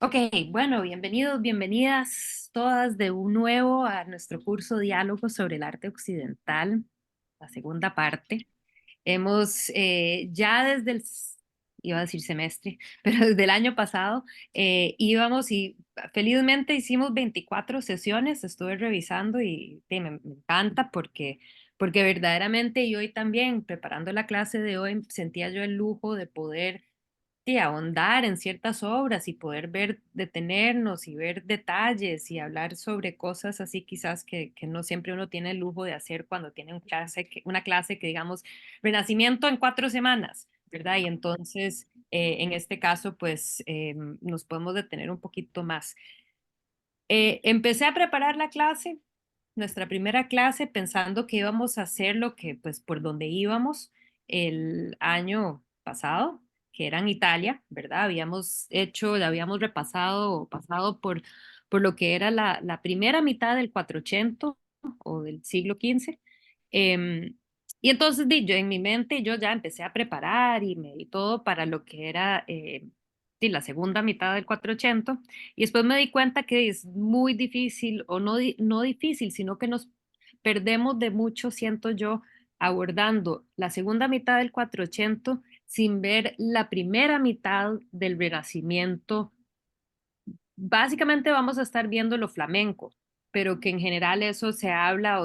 Ok, bueno, bienvenidos, bienvenidas todas de nuevo a nuestro curso Diálogo sobre el arte occidental, la segunda parte. Hemos ya desde iba a decir semestre, pero desde el año pasado íbamos y felizmente hicimos 24 sesiones, estuve revisando y sí, me encanta porque verdaderamente y hoy también preparando la clase de hoy sentía yo el lujo de poder sí, ahondar en ciertas obras y poder ver, detenernos y ver detalles y hablar sobre cosas así quizás que no siempre uno tiene el lujo de hacer cuando tiene una clase que digamos, Renacimiento en 4 semanas, ¿verdad? Y entonces, en este caso, pues nos podemos detener un poquito más. Empecé a preparar la clase, nuestra primera clase, pensando que íbamos a hacer lo que, pues, por donde íbamos el año pasado, que era en Italia, ¿verdad? Habíamos repasado o pasado por lo que era la primera mitad del 480 o del siglo XV. Em, y entonces, yo en mi mente, yo ya empecé a preparar y me di todo para lo que era sí, la segunda mitad del 480. Y después me di cuenta que es muy difícil, o no, no difícil, sino que nos perdemos de mucho, siento yo, abordando la segunda mitad del 480 sin ver la primera mitad del Renacimiento. Básicamente vamos a estar viendo lo flamenco, pero que en general eso se habla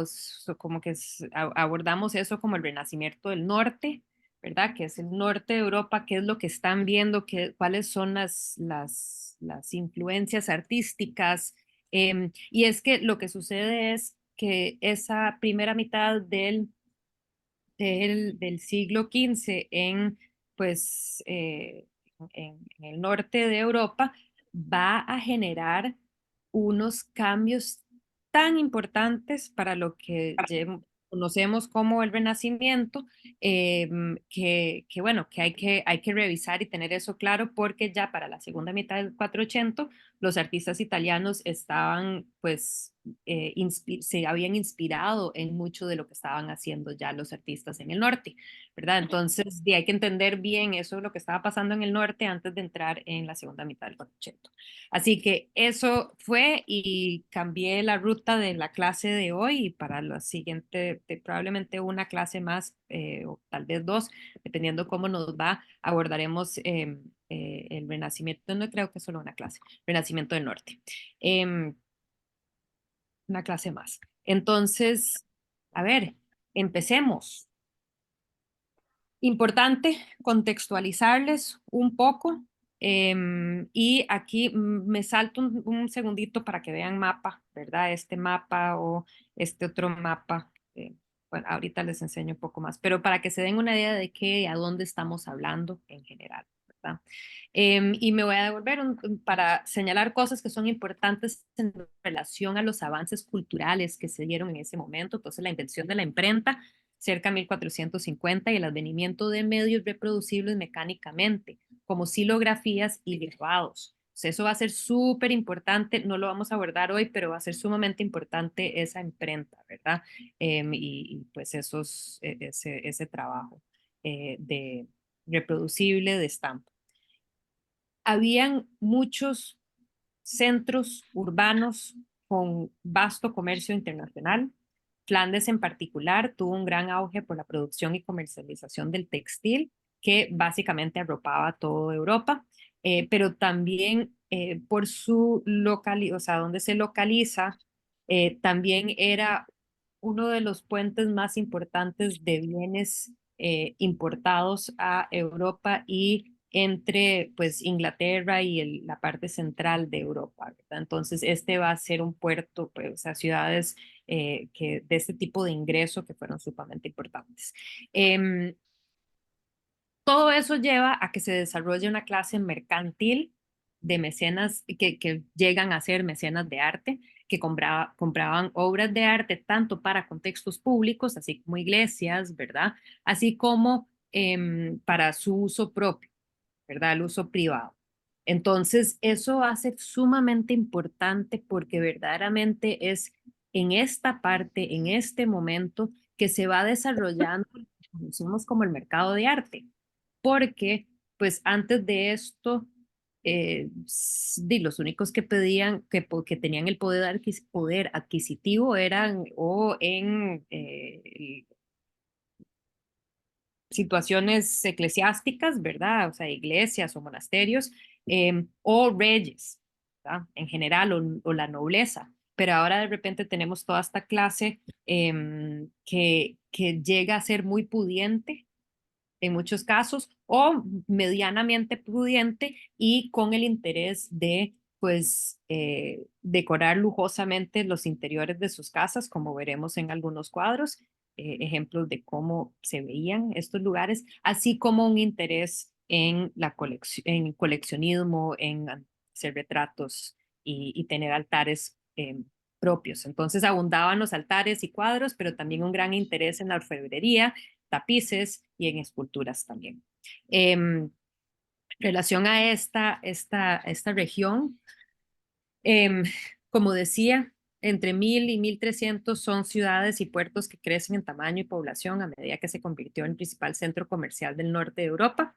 como que abordamos eso como el Renacimiento del Norte, ¿verdad? Que es el norte de Europa, qué es lo que están viendo, cuáles son las influencias artísticas. Y es que lo que sucede es que esa primera mitad del siglo XV pues, en el norte de Europa va a generar unos cambios tan importantes para lo que conocemos como el Renacimiento, bueno, que hay que revisar y tener eso claro porque ya para la segunda mitad del 480 los artistas italianos estaban pues se habían inspirado en mucho de lo que estaban haciendo ya los artistas en el norte, ¿verdad? Entonces, hay que entender bien eso es lo que estaba pasando en el norte antes de entrar en la segunda mitad del 480. Así que eso fue y cambié la ruta de la clase de hoy y para la siguiente, probablemente una clase más o tal vez dos, dependiendo cómo nos va, abordaremos el Renacimiento, no creo que solo una clase, Renacimiento del Norte. Em, una clase más. Entonces, a ver, empecemos. Importante contextualizarles un poco y aquí me salto un segundito para que vean mapa, ¿verdad? Este mapa o este otro mapa. Bueno, ahorita les enseño un poco más, pero para que se den una idea de qué, a dónde estamos hablando en general, ¿verdad? Y me voy a devolver para señalar cosas que son importantes en relación a los avances culturales que se dieron en ese momento. Entonces, la invención de la imprenta cerca de 1450 y el advenimiento de medios reproducibles mecánicamente, como silografías y grabados. Pues eso va a ser súper importante, no lo vamos a abordar hoy, pero va a ser sumamente importante esa imprenta, ¿verdad? Pues ese trabajo de reproducible de estampa. Habían muchos centros urbanos con vasto comercio internacional. Flandes en particular tuvo un gran auge por la producción y comercialización del textil, que básicamente arropaba toda Europa, pero también por o sea, donde se localiza, también era uno de los puentes más importantes de bienes importados a Europa y entre pues Inglaterra y la parte central de Europa, ¿verdad? Entonces este va a ser un puerto, pues, o sea, ciudades de este tipo de ingreso que fueron sumamente importantes. Em, Todo eso lleva a que se desarrolle una clase mercantil de mecenas que llegan a ser mecenas de arte, que compraban obras de arte tanto para contextos públicos, así como iglesias, ¿verdad? Así como para su uso propio, ¿verdad? El uso privado. Entonces, eso hace sumamente importante porque verdaderamente es en esta parte, en este momento, que se va desarrollando lo que conocemos como el mercado de arte porque pues antes de esto los únicos que pedían, que tenían el poder adquisitivo eran o en situaciones eclesiásticas, ¿verdad? O sea, iglesias o monasterios, o reyes, ¿verdad? En general, o la nobleza. Pero ahora de repente tenemos toda esta clase que llega a ser muy pudiente en muchos casos, o medianamente pudiente y con el interés de, pues, decorar lujosamente los interiores de sus casas, como veremos en algunos cuadros, ejemplos de cómo se veían estos lugares, así como un interés en la en coleccionismo, en hacer retratos y tener altares propios. Entonces abundaban los altares y cuadros, pero también un gran interés en la orfebrería, tapices y en esculturas también. En relación a esta región, eh, como decía, entre 1000 y 1300 son ciudades y puertos que crecen en tamaño y población a medida que se convirtió en el principal centro comercial del norte de Europa,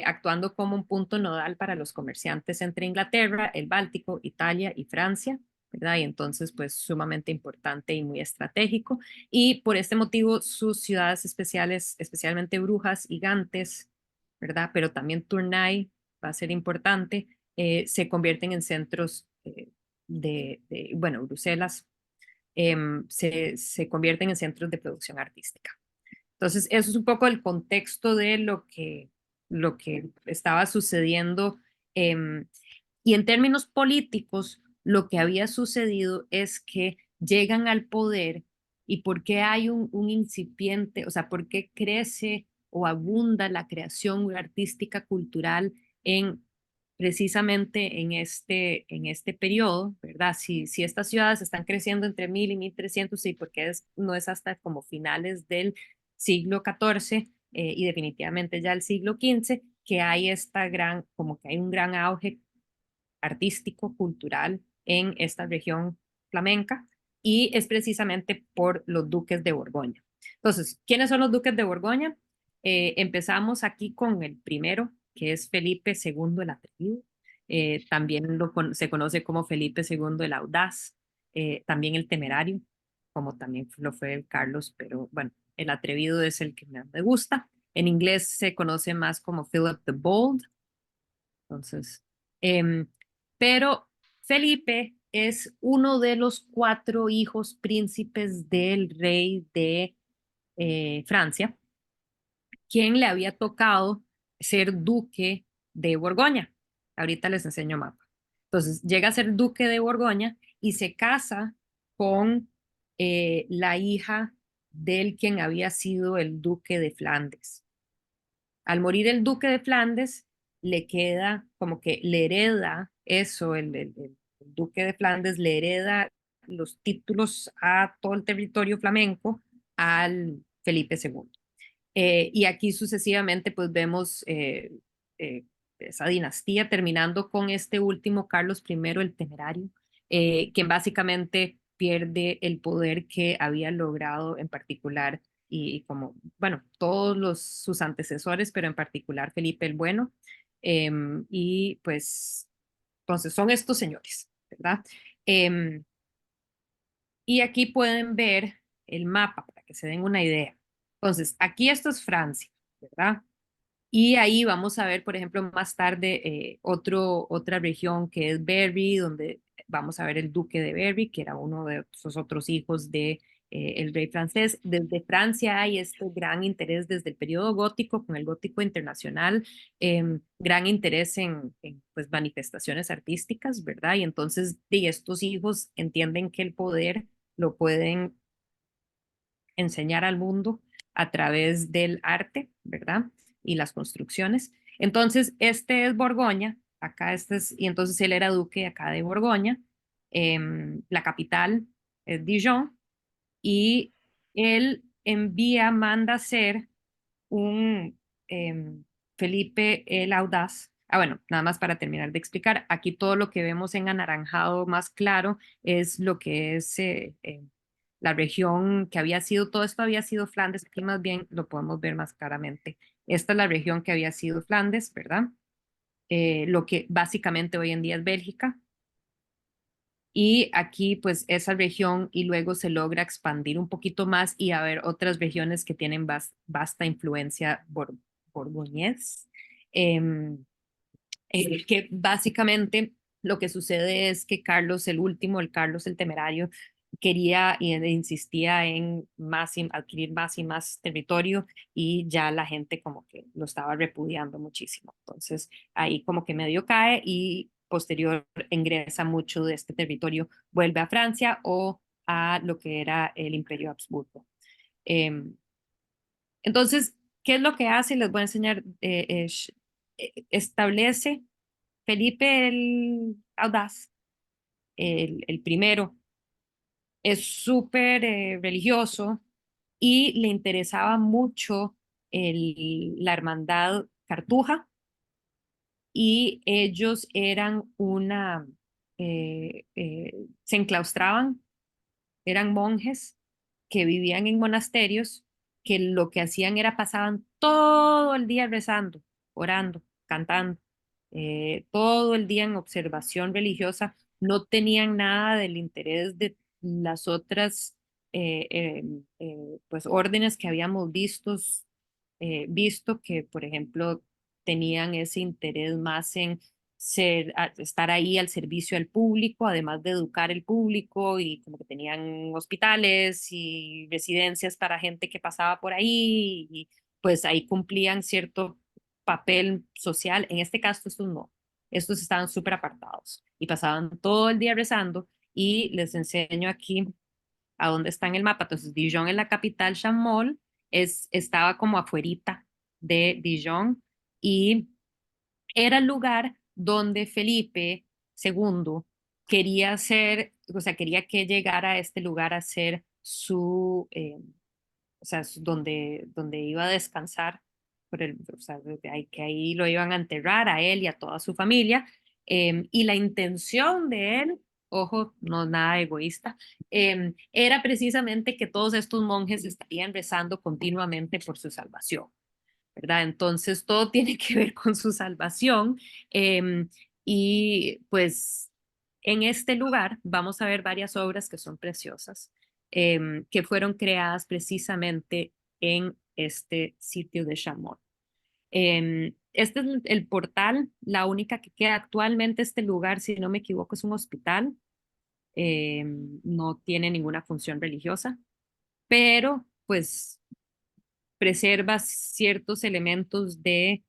actuando como un punto nodal para los comerciantes entre Inglaterra, el Báltico, Italia y Francia, ¿verdad? Y entonces, pues, sumamente importante y muy estratégico. Y por este motivo, sus ciudades especiales, especialmente Brujas y Gantes, ¿verdad? Pero también Tournai va a ser importante, se convierten en centros bueno, Bruselas, se convierten en centros de producción artística. Entonces, eso es un poco el contexto de lo que estaba sucediendo. Y en términos políticos, lo que había sucedido es que llegan al poder y por qué hay un incipiente, o sea, por qué crece o abunda la creación artística cultural en precisamente en este periodo, ¿verdad? Si estas ciudades están creciendo entre 1000 y 1300, sí, porque no es hasta como finales del siglo XIV y definitivamente ya el siglo XV que hay como que hay un gran auge artístico, cultural en esta región flamenca y es precisamente por los duques de Borgoña. Entonces, ¿quiénes son los duques de Borgoña? Empezamos aquí con el primero, que es Felipe II el Atrevido. También se conoce como Felipe II el Audaz, también el Temerario, como también lo fue Carlos, pero bueno, el Atrevido es el que me gusta. En inglés se conoce más como Philip the Bold. Entonces, em, pero Felipe es uno de los cuatro hijos príncipes del rey de Francia, quien le había tocado ser duque de Borgoña. Ahorita les enseño mapa. Entonces, llega a ser duque de Borgoña y se casa con la hija del quien había sido el duque de Flandes. Al morir el duque de Flandes, le queda como que le hereda eso, el duque de Flandes le hereda los títulos a todo el territorio flamenco al Felipe II. Y aquí sucesivamente pues vemos esa dinastía terminando con este último Carlos I el Temerario, quien básicamente pierde el poder que había logrado en particular y como, bueno, sus antecesores, pero en particular Felipe el Bueno. Y pues, entonces son estos señores, ¿verdad? Eh, y aquí pueden ver el mapa para que se den una idea. Entonces, aquí esto es Francia, ¿verdad? Y ahí vamos a ver, por ejemplo, más tarde otra región que es Berry, donde vamos a ver el duque de Berry, que era uno de sus otros hijos de el rey francés. Desde Francia hay este gran interés desde el periodo gótico, con el gótico internacional, gran interés pues, manifestaciones artísticas, ¿verdad? Y entonces de estos hijos entienden que el poder lo pueden enseñar al mundo a través del arte, ¿verdad? Y las construcciones. Entonces, este es Borgoña, acá y entonces él era duque acá de Borgoña, la capital es Dijon, y él manda hacer un Felipe el Audaz. Ah, bueno, nada más para terminar de explicar, aquí todo lo que vemos en anaranjado más claro es lo que es la región que había sido, todo esto había sido Flandes, aquí más bien lo podemos ver más claramente. Esta es la región que había sido Flandes, ¿verdad? lo que básicamente hoy en día es Bélgica. Y aquí, pues, esa región y luego se logra expandir un poquito más y haber otras regiones que tienen vasta influencia borgoñés. Em, que básicamente lo que sucede es que Carlos el Último, el Carlos el Temerario, quería e insistía en adquirir más y más territorio y ya la gente como que lo estaba repudiando muchísimo. Entonces ahí como que medio cae y posterior ingresa mucho de este territorio, vuelve a Francia o a lo que era el Imperio Habsburgo. Eh, entonces, ¿qué es lo que hace? Les voy a enseñar. Establece Felipe el Audaz, el primero, es súper religioso y le interesaba mucho la hermandad Cartuja y ellos eran se enclaustraban, eran monjes que vivían en monasterios, que lo que hacían era pasaban todo el día rezando, orando, cantando, todo el día en observación religiosa, no tenían nada del interés de las otras pues órdenes que habíamos visto que, por ejemplo, tenían ese interés más en estar ahí al servicio del público, además de educar el público y como que tenían hospitales y residencias para gente que pasaba por ahí y pues ahí cumplían cierto papel social. En este caso, estos no. Estos estaban súper apartados y pasaban todo el día rezando y les enseño aquí a dónde está en el mapa. Entonces, Dijon es la capital, Chamonix estaba como afuerita de Dijon y era el lugar donde Felipe II quería hacer, o sea, quería que llegara a este lugar a ser o sea, donde iba a descansar, o sea, que ahí lo iban a enterrar a él y a toda su familia. Y la intención de él, ojo, no nada egoísta, era precisamente que todos estos monjes estarían rezando continuamente por su salvación. ¿Verdad? Entonces, todo tiene que ver con su salvación. Y pues en este lugar vamos a ver varias obras que son preciosas, que fueron creadas precisamente en este sitio de Chamonix. Este es el portal, la única que queda actualmente. Este lugar, si no me equivoco, es un hospital, no tiene ninguna función religiosa, pero pues preserva ciertos elementos del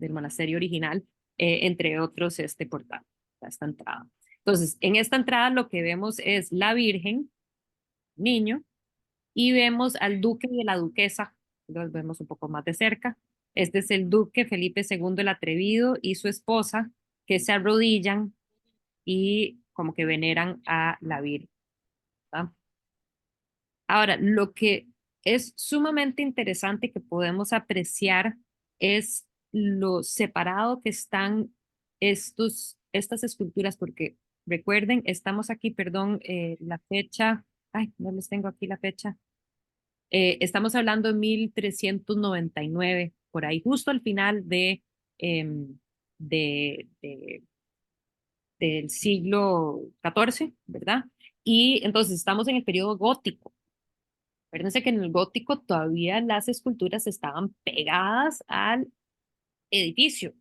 monasterio original, entre otros este portal, esta entrada. Entonces, en esta entrada lo que vemos es la Virgen, niño, y vemos al duque y la duquesa, los vemos un poco más de cerca. Este es el duque Felipe II el Atrevido y su esposa, que se arrodillan y como que veneran a la Virgen. ¿Verdad? Ahora, lo que es sumamente interesante que podemos apreciar es lo separado que están estas esculturas, porque recuerden, estamos aquí, perdón, la fecha, ay, no les tengo aquí la fecha, estamos hablando de 1399 por ahí, justo al final em, de, de- del siglo XIV, ¿verdad? Y entonces estamos en el periodo gótico. Acuérdense que en el gótico todavía las esculturas estaban pegadas al edificio.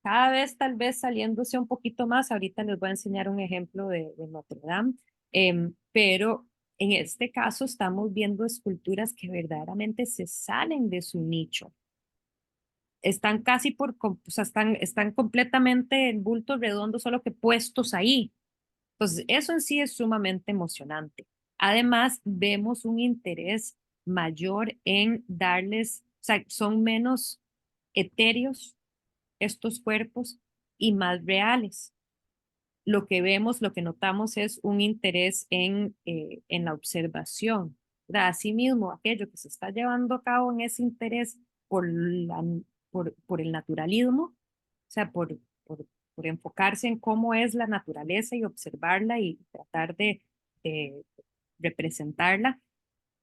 Cada vez tal vez saliéndose un poquito más, ahorita les voy a enseñar un ejemplo de Notre Dame, pero en este caso estamos viendo esculturas que verdaderamente se salen de su nicho. Están casi o sea, están completamente en bulto redondo, solo que puestos ahí. Entonces, eso en sí es sumamente emocionante. Además, vemos un interés mayor en darles, o sea, son menos etéreos estos cuerpos y más reales. Lo que vemos, lo que notamos es un interés en la observación. ¿Verdad? Asimismo, aquello que se está llevando a cabo en ese interés por el naturalismo, o sea, por enfocarse en cómo es la naturaleza y observarla y tratar de representarla,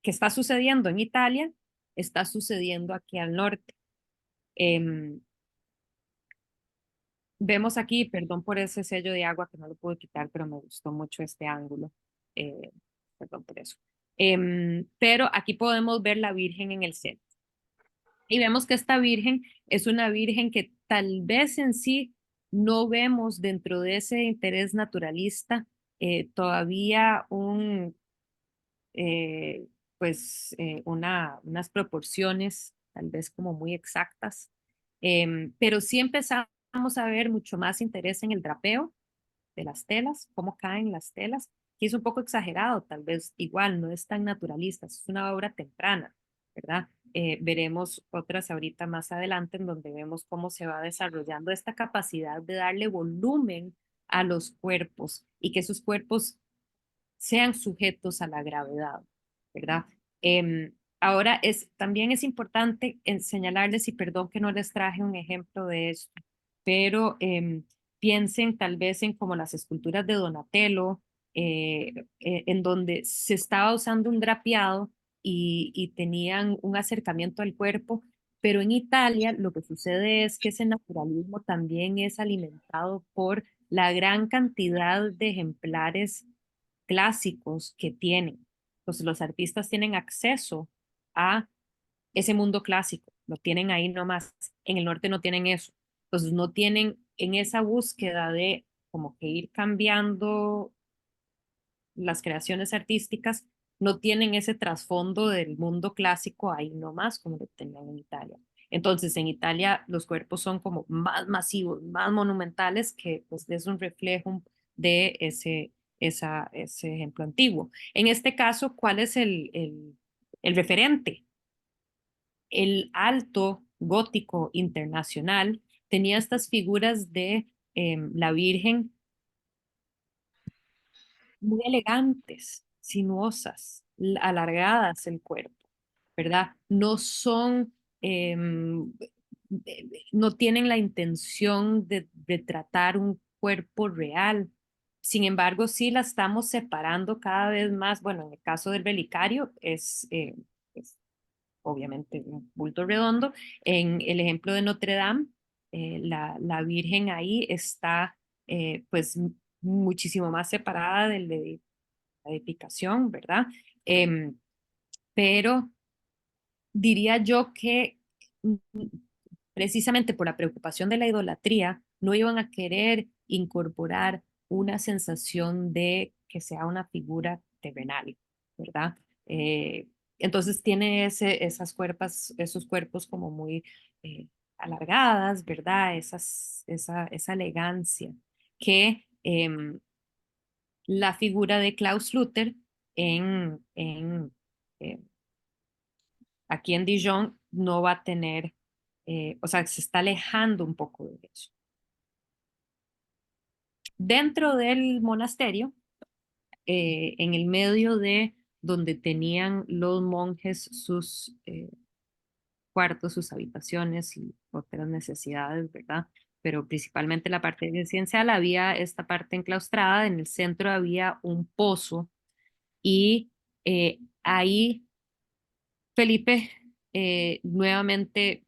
que está sucediendo en Italia, está sucediendo aquí al norte. Em, Vemos aquí, perdón por ese sello de agua que no lo pude quitar, pero me gustó mucho este ángulo. eh, Perdón por eso. Pero aquí podemos ver la Virgen en el centro. Y vemos que esta Virgen es una Virgen que tal vez en sí no vemos dentro de ese interés naturalista todavía eh, unas proporciones tal vez como muy exactas. Pero sí empezamos a ver mucho más interés en el drapeo de las telas, cómo caen las telas, que es un poco exagerado, tal vez igual, no es tan naturalista, es una obra temprana, ¿verdad? Veremos otras ahorita más adelante en donde vemos cómo se va desarrollando esta capacidad de darle volumen a los cuerpos y que esos cuerpos sean sujetos a la gravedad, ¿verdad? Ahora también es importante señalarles, y perdón que no les traje un ejemplo de esto, pero piensen tal vez en como las esculturas de Donatello, en donde se estaba usando un drapeado y tenían un acercamiento al cuerpo, pero en Italia lo que sucede es que ese naturalismo también es alimentado por la gran cantidad de ejemplares clásicos que tienen. Entonces los artistas tienen acceso a ese mundo clásico, lo tienen ahí nomás. En el norte no tienen eso. Entonces no tienen en esa búsqueda de como que ir cambiando las creaciones artísticas, no tienen ese trasfondo del mundo clásico ahí nomás como lo tenían en Italia. Entonces, en Italia los cuerpos son como más masivos, más monumentales, que pues es un reflejo de ese ejemplo antiguo. En este caso, ¿cuál es el referente? El alto gótico internacional tenía estas figuras de la Virgen muy elegantes, sinuosas, alargadas el cuerpo, ¿verdad? No son, no tienen la intención de tratar un cuerpo real. Sin embargo, sí la estamos separando cada vez más. Bueno, en el caso del relicario es obviamente un bulto redondo. En el ejemplo de Notre Dame, la Virgen ahí está pues muchísimo más separada de la edificación, ¿verdad? Em, pero diría yo que precisamente por la preocupación de la idolatría, no iban a querer incorporar una sensación de que sea una figura terrenal, ¿verdad? Eh, entonces tiene esos cuerpos como muy alargadas, ¿verdad? Esa elegancia que la figura de Klaus Luther eh, aquí en Dijon no va a tener, o sea, se está alejando un poco de eso. Dentro del monasterio, en el medio de donde tenían los monjes sus cuartos, sus habitaciones y otras necesidades, ¿verdad? Pero principalmente la parte residencial había esta parte enclaustrada, en el centro había un pozo y ahí Felipe nuevamente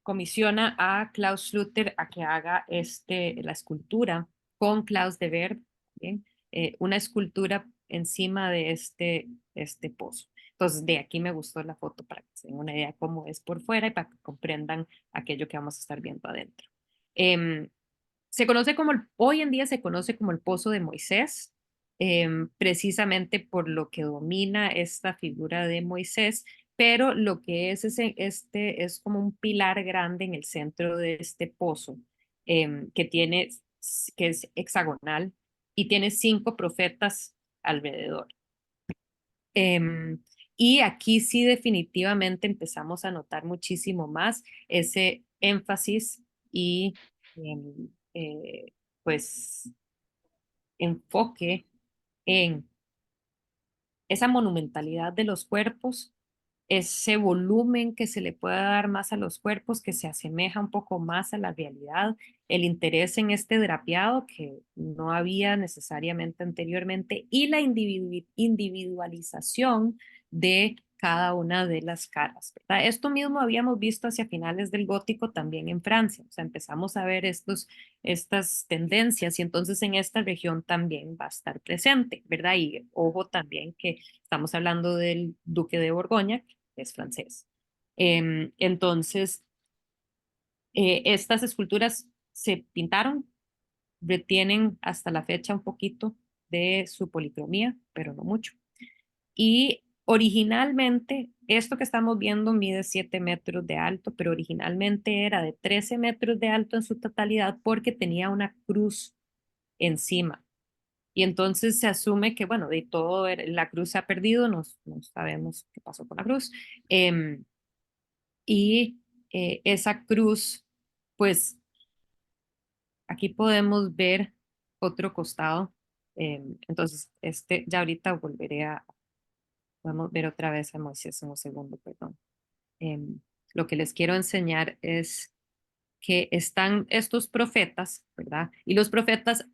comisiona a Klaus Schluter a que haga la escultura con Klaus de Ver, ¿bien? Una escultura encima de este pozo. Entonces, de aquí me gustó la foto para que se den una idea cómo es por fuera y para que comprendan aquello que vamos a estar viendo adentro. Em, Se conoce como hoy en día se conoce como el Pozo de Moisés, precisamente por lo que domina esta figura de Moisés, pero lo que es este es como un pilar grande en el centro de este pozo, que que es hexagonal y tiene 5 profetas alrededor. Em, y aquí sí definitivamente empezamos a notar muchísimo más ese énfasis y em, pues enfoque en esa monumentalidad de los cuerpos, ese volumen que se le puede dar más a los cuerpos, que se asemeja un poco más a la realidad, el interés en este drapeado que no había necesariamente anteriormente y la individualización de cada una de las caras, ¿verdad? Esto mismo habíamos visto hacia finales del gótico también en Francia, o sea, empezamos a ver estas tendencias y entonces en esta región también va a estar presente, ¿verdad? Y ojo también que estamos hablando del duque de Borgoña, que es francés. Entonces, estas esculturas se pintaron, retienen hasta la fecha un poquito de su policromía, pero no mucho. Y originalmente, esto que estamos viendo mide 7 metros de alto, pero originalmente era de 13 metros de alto en su totalidad porque tenía una cruz encima. Y entonces se asume que, bueno, de todo la cruz se ha perdido, no sabemos qué pasó con la cruz. Y esa cruz, pues aquí podemos ver otro costado. Entonces, ya ahorita volveré podemos ver otra vez a Moisés en un segundo, perdón. Em, lo que les quiero enseñar es que están estos profetas, ¿verdad? Y los profetas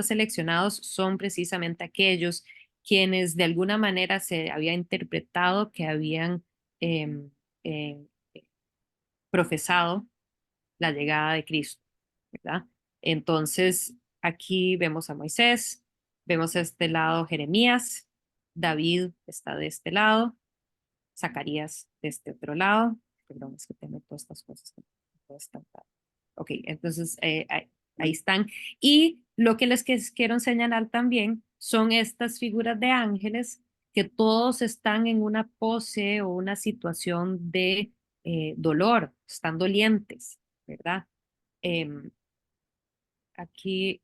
seleccionados son precisamente aquellos quienes de alguna manera se había interpretado que habían em, em, profesado la llegada de Cristo, ¿verdad? Entonces, aquí vemos a Moisés, vemos a este lado Jeremías, David está de este lado, Zacarías de este otro lado. Perdón, es que tengo todas estas cosas que no puedo estampar. Ok, entonces ahí están. Y lo que les quiero señalar también son estas figuras de ángeles que todos están en una pose o una situación de dolor, están dolientes, ¿verdad? Em, aquí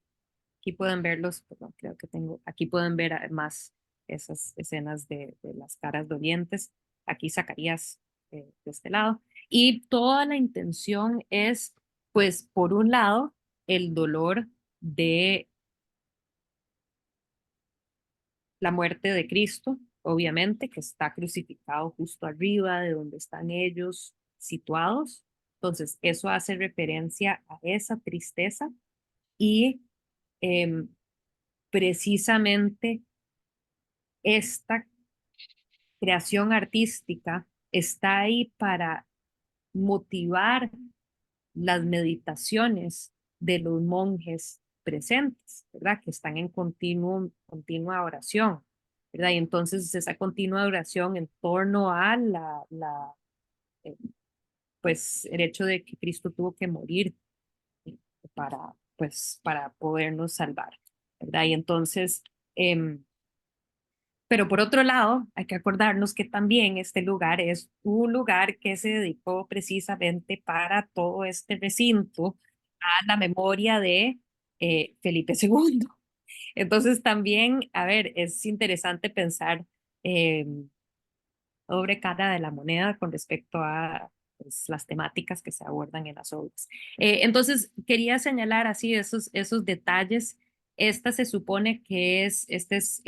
Aquí pueden verlos, perdón, creo que tengo, aquí pueden ver además esas escenas de las caras dolientes. Aquí Zacarías de este lado. Y toda la intención es, pues, por un lado, el dolor de la muerte de Cristo, obviamente, que está crucificado justo arriba de donde están ellos situados. Entonces, eso hace referencia a esa tristeza y em, precisamente esta creación artística está ahí para motivar las meditaciones de los monjes presentes, ¿verdad? Que están en continua oración, ¿verdad? Y entonces esa continua oración en torno a eh, pues, el hecho de que Cristo tuvo que morir para, pues, para podernos salvar, ¿verdad? Y entonces, pero por otro lado, hay que acordarnos que también este lugar es un lugar que se dedicó precisamente para todo este recinto a la memoria de Felipe II. Entonces también, a ver, es interesante pensar eh, sobre cara de la moneda con respecto a pues, las temáticas que se abordan en las obras. Entonces, quería señalar así esos detalles. Esta se supone que este es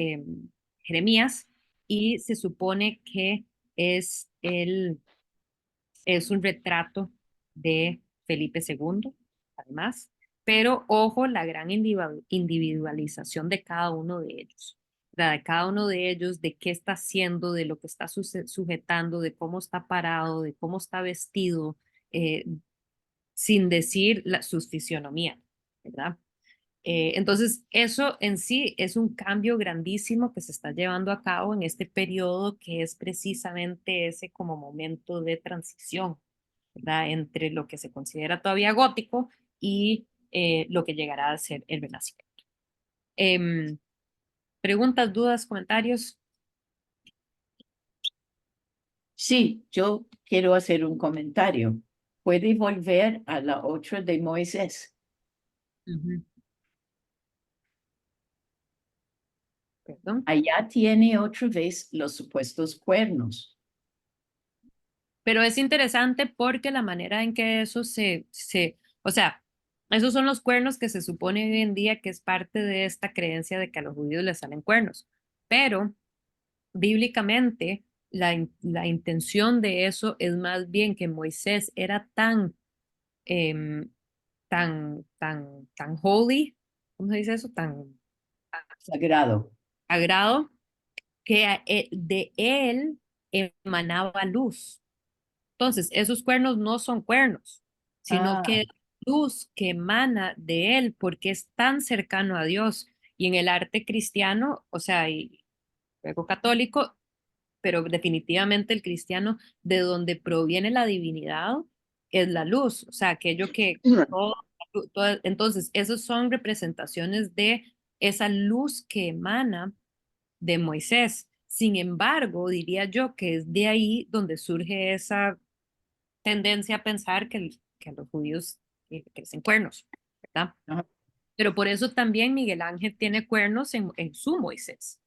Jeremías y se supone que es, es un retrato de Felipe II, además, pero ojo la gran individualización de cada uno de ellos, de cada uno de ellos, de qué está haciendo, de lo que está sujetando, de cómo está parado, de cómo está vestido, eh, sin decir sus fisionomías, ¿verdad? Entonces, eso en sí es un cambio grandísimo que se está llevando a cabo en este periodo que es precisamente ese como momento de transición, ¿verdad? Entre lo que se considera todavía gótico y lo que llegará a ser el Renacimiento. Em, ¿Preguntas, dudas, comentarios? Sí, yo quiero hacer un comentario. Puede volver a la otra de Moisés. Ujú. Perdón. Allá tiene otra vez los supuestos cuernos. Pero es interesante porque la manera en que eso o sea, esos son los cuernos que se supone hoy en día que es parte de esta creencia de que a los judíos les salen cuernos. Pero bíblicamente, la intención de eso es más bien que Moisés era em, tan holy, ¿cómo se dice eso? Sagrado. Sagrado, que de él emanaba luz. Entonces, esos cuernos no son cuernos, sino Ah, que luz que emana de él porque es tan cercano a Dios. Y en el arte cristiano, o sea, y luego católico, pero definitivamente el cristiano, de donde proviene la divinidad, es la luz, o sea, aquello que todo, entonces, esos son representaciones de esa luz que emana de Moisés. Sin embargo, diría yo que es de ahí donde surge esa tendencia a pensar que los judíos crecen cuernos, ¿verdad? ajá. Pero por eso también Miguel Ángel tiene cuernos en su Moisés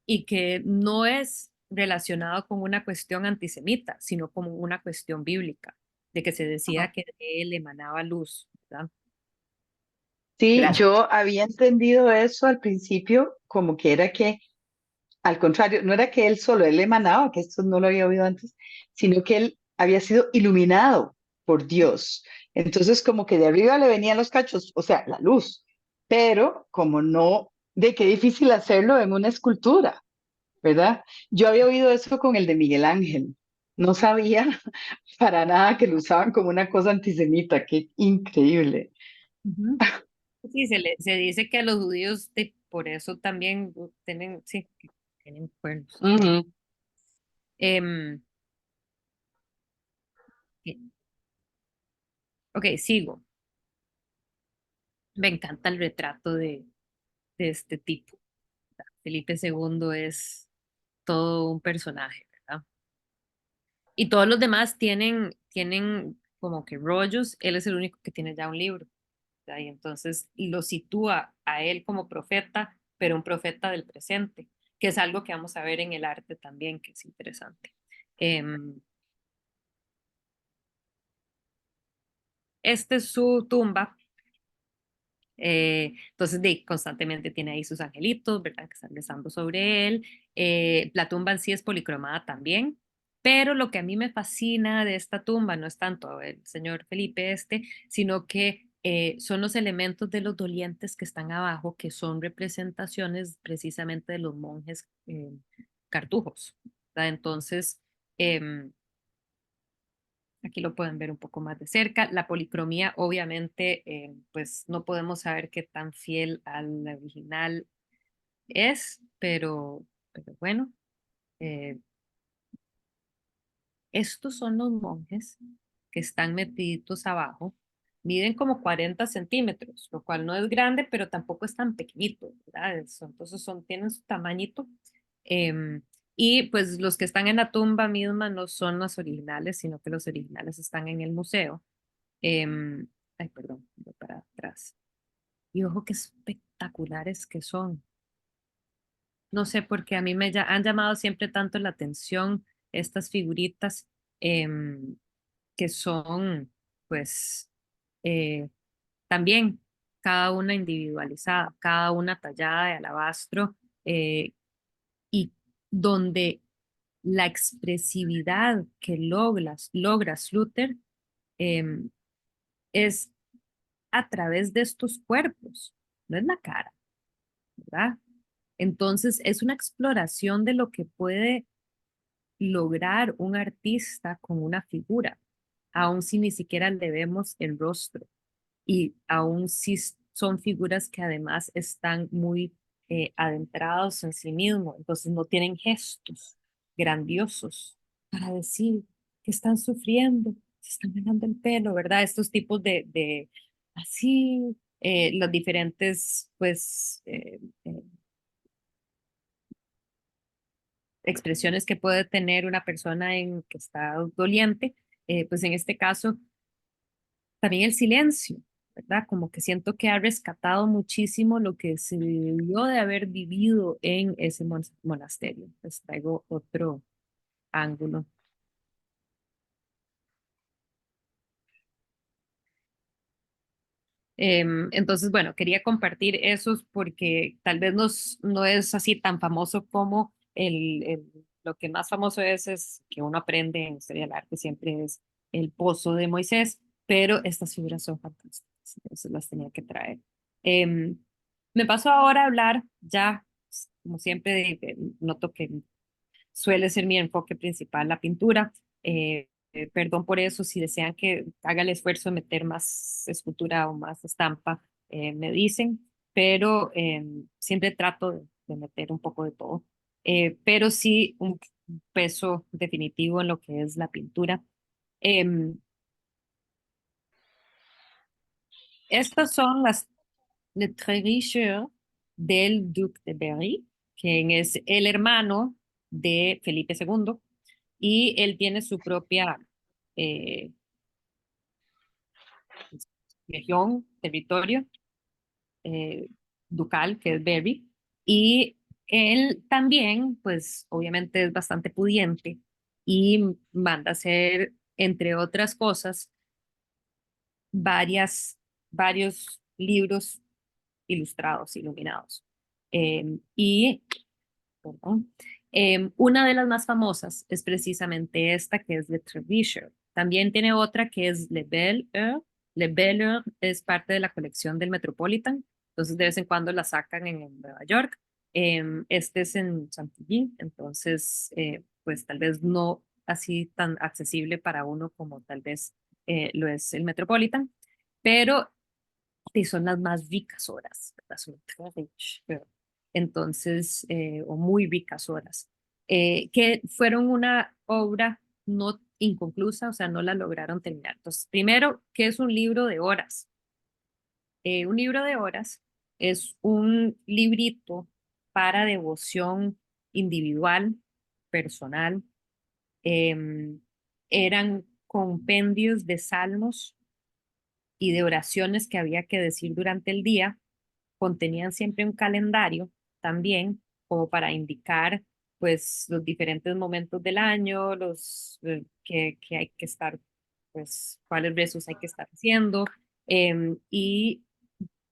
y que no es relacionado con una cuestión antisemita, sino como una cuestión bíblica, de que se decía Ajá. que de él emanaba luz, ¿verdad? Sí, Gracias. yo había entendido eso al principio como que era que, al contrario, no era que él solo, él emanaba, que esto no lo había oído antes, sino que él había sido iluminado por Dios. Entonces, como que de arriba le venían los cachos, o sea, la luz, pero como no, de qué difícil hacerlo en una escultura, ¿verdad? Yo había oído eso con el de Miguel Ángel. No sabía para nada que lo usaban como una cosa antisemita, qué increíble. Ujú. Sí, se dice que los judíos por eso también tienen, sí, que tienen cuernos. Ujú. Em, ok, sigo. Me encanta el retrato de este tipo. Felipe II es todo un personaje, ¿verdad? Y todos los demás tienen como que rollos, él es el único que tiene ya un libro, ¿verdad? Y entonces lo sitúa a él como profeta, pero un profeta del presente, que es algo que vamos a ver en el arte también, que es interesante. Em, Esta es su tumba. Entonces, constantemente tiene ahí sus angelitos, ¿verdad? Que están rezando sobre él. La tumba en sí es policromada también, pero lo que a mí me fascina de esta tumba no es tanto el señor Felipe sino que son los elementos de los dolientes que están abajo, que son representaciones precisamente de los monjes cartujos, ¿verdad? Entonces, em, aquí lo pueden ver un poco más de cerca. La policromía, obviamente, pues no podemos saber qué tan fiel al original es, pero bueno, eh, estos son los monjes que están metiditos abajo. Miden como 40 centímetros, lo cual no es grande, pero tampoco es tan pequeñito, ¿verdad? Entonces tienen su tamañito. Em, y pues los que están en la tumba misma no son los originales, sino que los originales están en el museo. Em, Ay, perdón, voy para atrás. Y ojo qué espectaculares que son. No sé por qué a mí han llamado siempre tanto la atención estas figuritas em, que son, pues, eh, también cada una individualizada, cada una tallada de alabastro eh, y donde la expresividad que logra Sluter em, es a través de estos cuerpos, no es la cara, ¿verdad? Entonces es una exploración de lo que puede lograr un artista con una figura, aun si ni siquiera le vemos el rostro y aun si son figuras que además están muy adentrados en sí mismos, entonces no tienen gestos grandiosos para decir que están sufriendo, se están ganando el pelo, ¿verdad? Estos tipos de así, los diferentes, pues, expresiones que puede tener una persona en que está doliente, pues en este caso también el silencio, ¿verdad? Como que siento que ha rescatado muchísimo lo que se debió de haber vivido en ese monasterio. Les traigo otro ángulo. Entonces, bueno, quería compartir esos porque tal vez no es así tan famoso como lo que más famoso es que uno aprende en historia del arte, siempre es el pozo de Moisés, pero estas figuras son fantásticas, entonces las tenía que traer. Em, Me paso ahora a hablar ya, como siempre, noto que suele ser mi enfoque principal la pintura. Perdón por eso, si desean que haga el esfuerzo de meter más escultura o más estampa, me dicen, pero siempre trato de meter un poco de todo. Pero sí un peso definitivo en lo que es la pintura. Em, Estas son las Le Trevicheur del Duc de Berry, quien es el hermano de Felipe II, y él tiene su propia eh, región, territorio eh, ducal, que es Berry, y él también, pues obviamente es bastante pudiente y manda a hacer, entre otras cosas, varios libros ilustrados, iluminados. Y, perdón, una de las más famosas es precisamente esta, que es Le Trevicher. También tiene otra que es Le Belle Heure. Le Belle Heure es parte de la colección del Metropolitan, entonces de vez en cuando la sacan en Nueva York. Este es en Chantilly, entonces pues tal vez no así tan accesible para uno como tal vez lo es el Metropolitan, pero y son las más ricas horas, ¿verdad? Son rich, entonces, o muy ricas horas, que fueron una obra no inconclusa, o sea, no la lograron terminar. Entonces, primero, ¿qué es un libro de horas? Un libro de horas es un librito para devoción individual, personal. em, Eran compendios de salmos y de oraciones que había que decir durante el día. Contenían siempre un calendario también, como para indicar pues los diferentes momentos del año, los que hay que estar, pues cuáles rezos hay que estar haciendo, y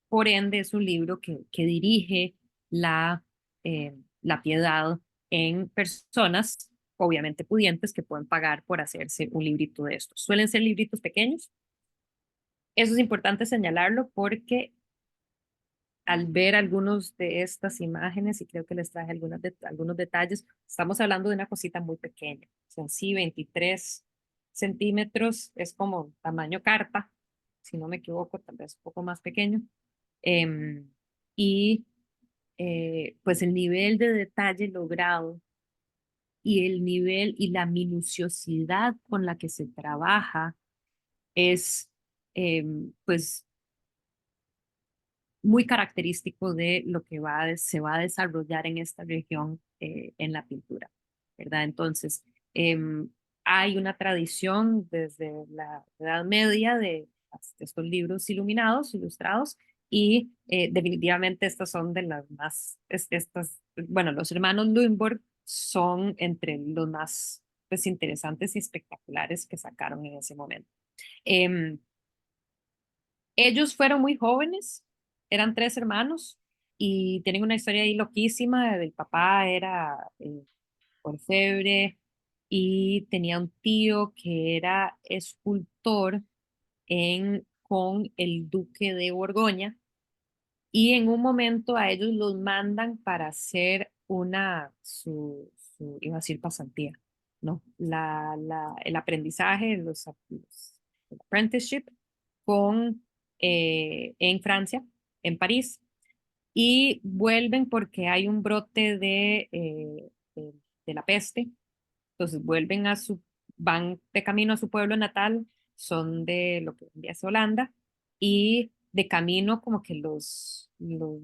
por ende es un libro que dirige la piedad en personas, obviamente pudientes, que pueden pagar por hacerse un librito de estos. Suelen ser libritos pequeños. Eso es importante señalarlo porque al ver algunos de estas imágenes, y creo que les traje algunos detalles, estamos hablando de una cosita muy pequeña. O sea, sí, 23 centímetros es como tamaño carta, si no me equivoco, tal vez un poco más pequeño. Em, y pues el nivel de detalle logrado y el nivel y la minuciosidad con la que se trabaja es pues muy característico de lo que se va a desarrollar en esta región en la pintura, ¿verdad? Entonces, hay una tradición desde la Edad Media de estos libros iluminados, ilustrados, y definitivamente estas son de las más, bueno, los hermanos Lundborg son entre los más pues, interesantes y espectaculares que sacaron en ese momento. Em, Ellos fueron muy jóvenes, eran tres hermanos y tienen una historia ahí loquísima. El papá era orfebre y tenía un tío que era escultor con el duque de Borgoña, y en un momento a ellos los mandan para hacer iba a decir pasantía, ¿no? El aprendizaje, el apprenticeship en Francia, en París, y vuelven porque hay un brote de la peste. Entonces van de camino a su pueblo natal, son de lo que hoy en día es Holanda, y de camino como que los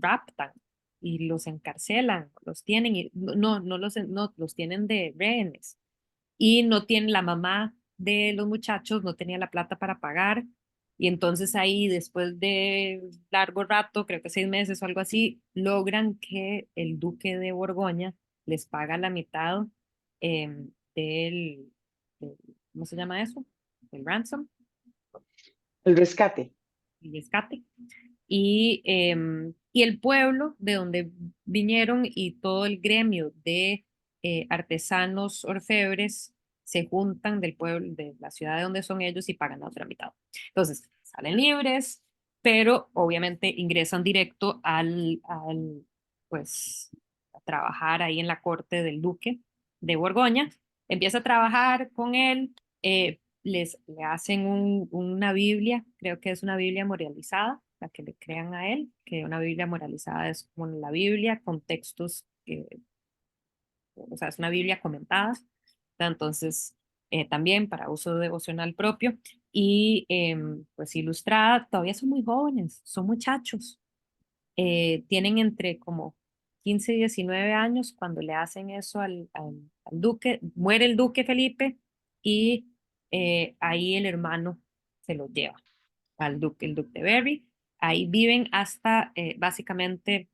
raptan y los encarcelan, los tienen, y no, los tienen de rehenes, y no tiene la mamá de los muchachos, no tenía la plata para pagar, y entonces ahí después de largo rato, creo que 6 meses o algo así, logran que el duque de Borgoña les paga la mitad del, ¿cómo se llama eso? El ransom, El rescate. el rescate. Y el pueblo de donde vinieron y todo el gremio de artesanos orfebres se juntan del pueblo, de la ciudad de donde son ellos, y pagan la otra mitad. Entonces, salen libres, pero obviamente ingresan directo pues, a trabajar ahí en la corte del duque. de Borgoña, empieza a trabajar con él, le hacen una Biblia, creo que es una Biblia moralizada, la que le crean a él, que una Biblia moralizada es como la Biblia con textos, o sea, es una Biblia comentada, entonces también para uso devocional propio, y pues ilustrada, todavía son muy jóvenes, son muchachos, tienen entre como 15 y 19 años cuando le hacen eso al duque, muere el duque Felipe y ahí el hermano se lo lleva al duque, el duque de Berry. Ahí viven hasta básicamente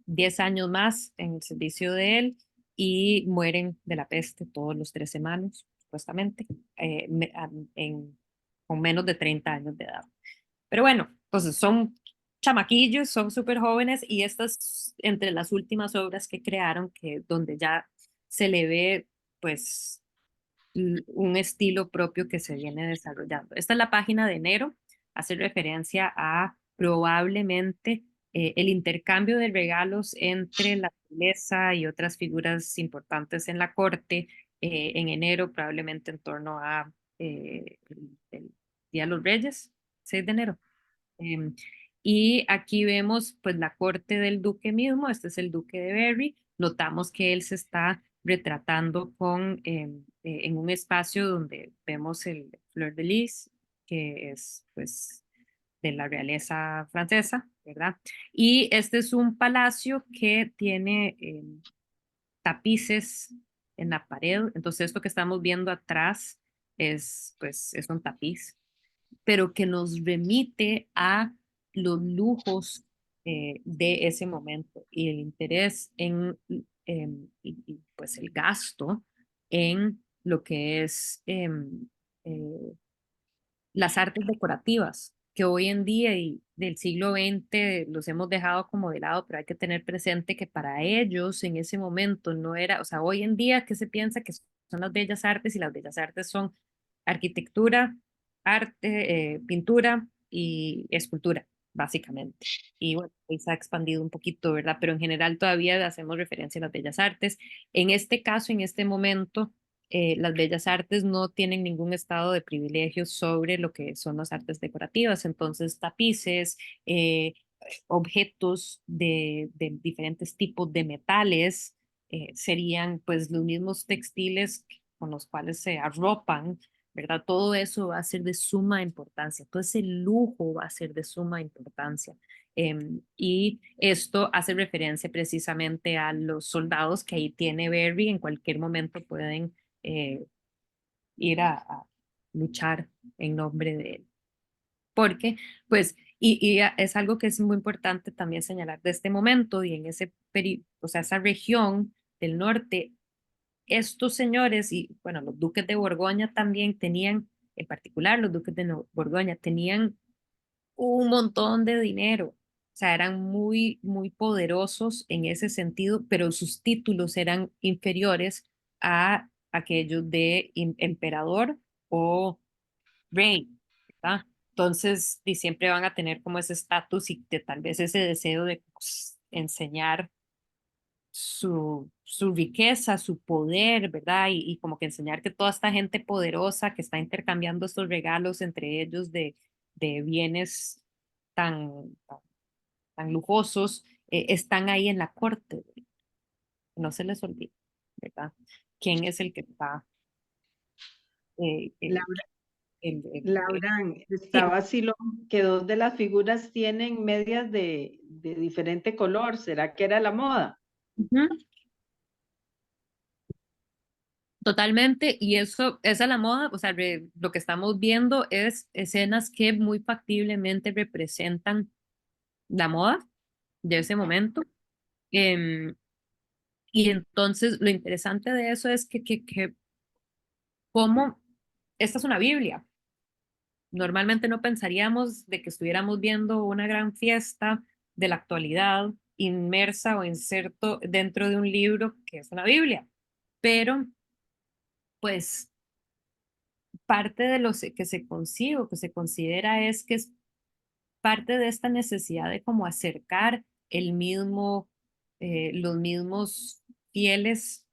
10 años más en el servicio de él y mueren de la peste todos los 13 hermanos, supuestamente, con menos de 30 años de edad. Pero bueno, entonces son chamaquillos, son súper jóvenes y estas entre las últimas obras que crearon, que donde ya se le ve pues un estilo propio que se viene desarrollando. Esta es la página de enero, hace referencia a probablemente el intercambio de regalos entre la realeza y otras figuras importantes en la corte en enero, probablemente en torno a el Día de los Reyes, 6 de enero. Em, y aquí vemos pues la corte del duque mismo, este es el duque de Berry, notamos que él se está retratando en un espacio donde vemos el fleur de lis, que es pues de la realeza francesa, ¿verdad? Y este es un palacio que tiene tapices en la pared, entonces esto que estamos viendo atrás es un tapiz pero que nos remite a los lujos de ese momento y el interés pues el gasto en lo que es eh, las artes decorativas, que hoy en día y del siglo XX los hemos dejado como de lado, pero hay que tener presente que para ellos en ese momento no era, o sea, hoy en día, ¿qué se piensa que son las bellas artes? Y las bellas artes son arquitectura, arte, pintura y escultura, básicamente. Y bueno, ahí se ha expandido un poquito, ¿verdad? Pero en general todavía hacemos referencia a las bellas artes. En este caso, en este momento, las bellas artes no tienen ningún estado de privilegio sobre lo que son las artes decorativas, entonces tapices, objetos de diferentes tipos de metales serían pues los mismos textiles con los cuales se arropan, ¿verdad? Todo eso va a ser de suma importancia, todo ese lujo va a ser de suma importancia. Y esto hace referencia precisamente a los soldados que ahí tiene Berry, en cualquier momento pueden eh, ir a luchar en nombre de él. Porque, pues, es algo que es muy importante también señalar de este momento y en o sea, esa región del norte, estos señores y, bueno, los duques de Borgoña también tenían, en particular los duques de Borgoña, tenían un montón de dinero. O sea, eran muy, muy poderosos en ese sentido, pero sus títulos eran inferiores a aquellos de emperador o rey, ¿verdad? Entonces, y siempre van a tener como ese estatus y tal vez ese deseo de pues, enseñar su riqueza, su poder, ¿verdad? Y como que enseñar que toda esta gente poderosa que está intercambiando estos regalos entre ellos de bienes tan lujosos, están ahí en la corte, no se les olvide, ¿verdad? ¿Quién es el que está? eh, eh, Laura, el- el- el- Laura, está sí. vacilón que dos de las figuras tienen medias de diferente color. ¿Será que era la moda? Ujú. Totalmente, y eso, esa es la moda, o sea, lo que estamos viendo es escenas que muy factiblemente representan la moda de ese momento. Em, y entonces lo interesante de eso es que como esta es una Biblia. Normalmente no pensaríamos de que estuviéramos viendo una gran fiesta de la actualidad inmersa o inserto dentro de un libro que es una Biblia, pero pues parte de lo que se consigue o que se considera es que es parte de esta necesidad de como acercar los mismos fieles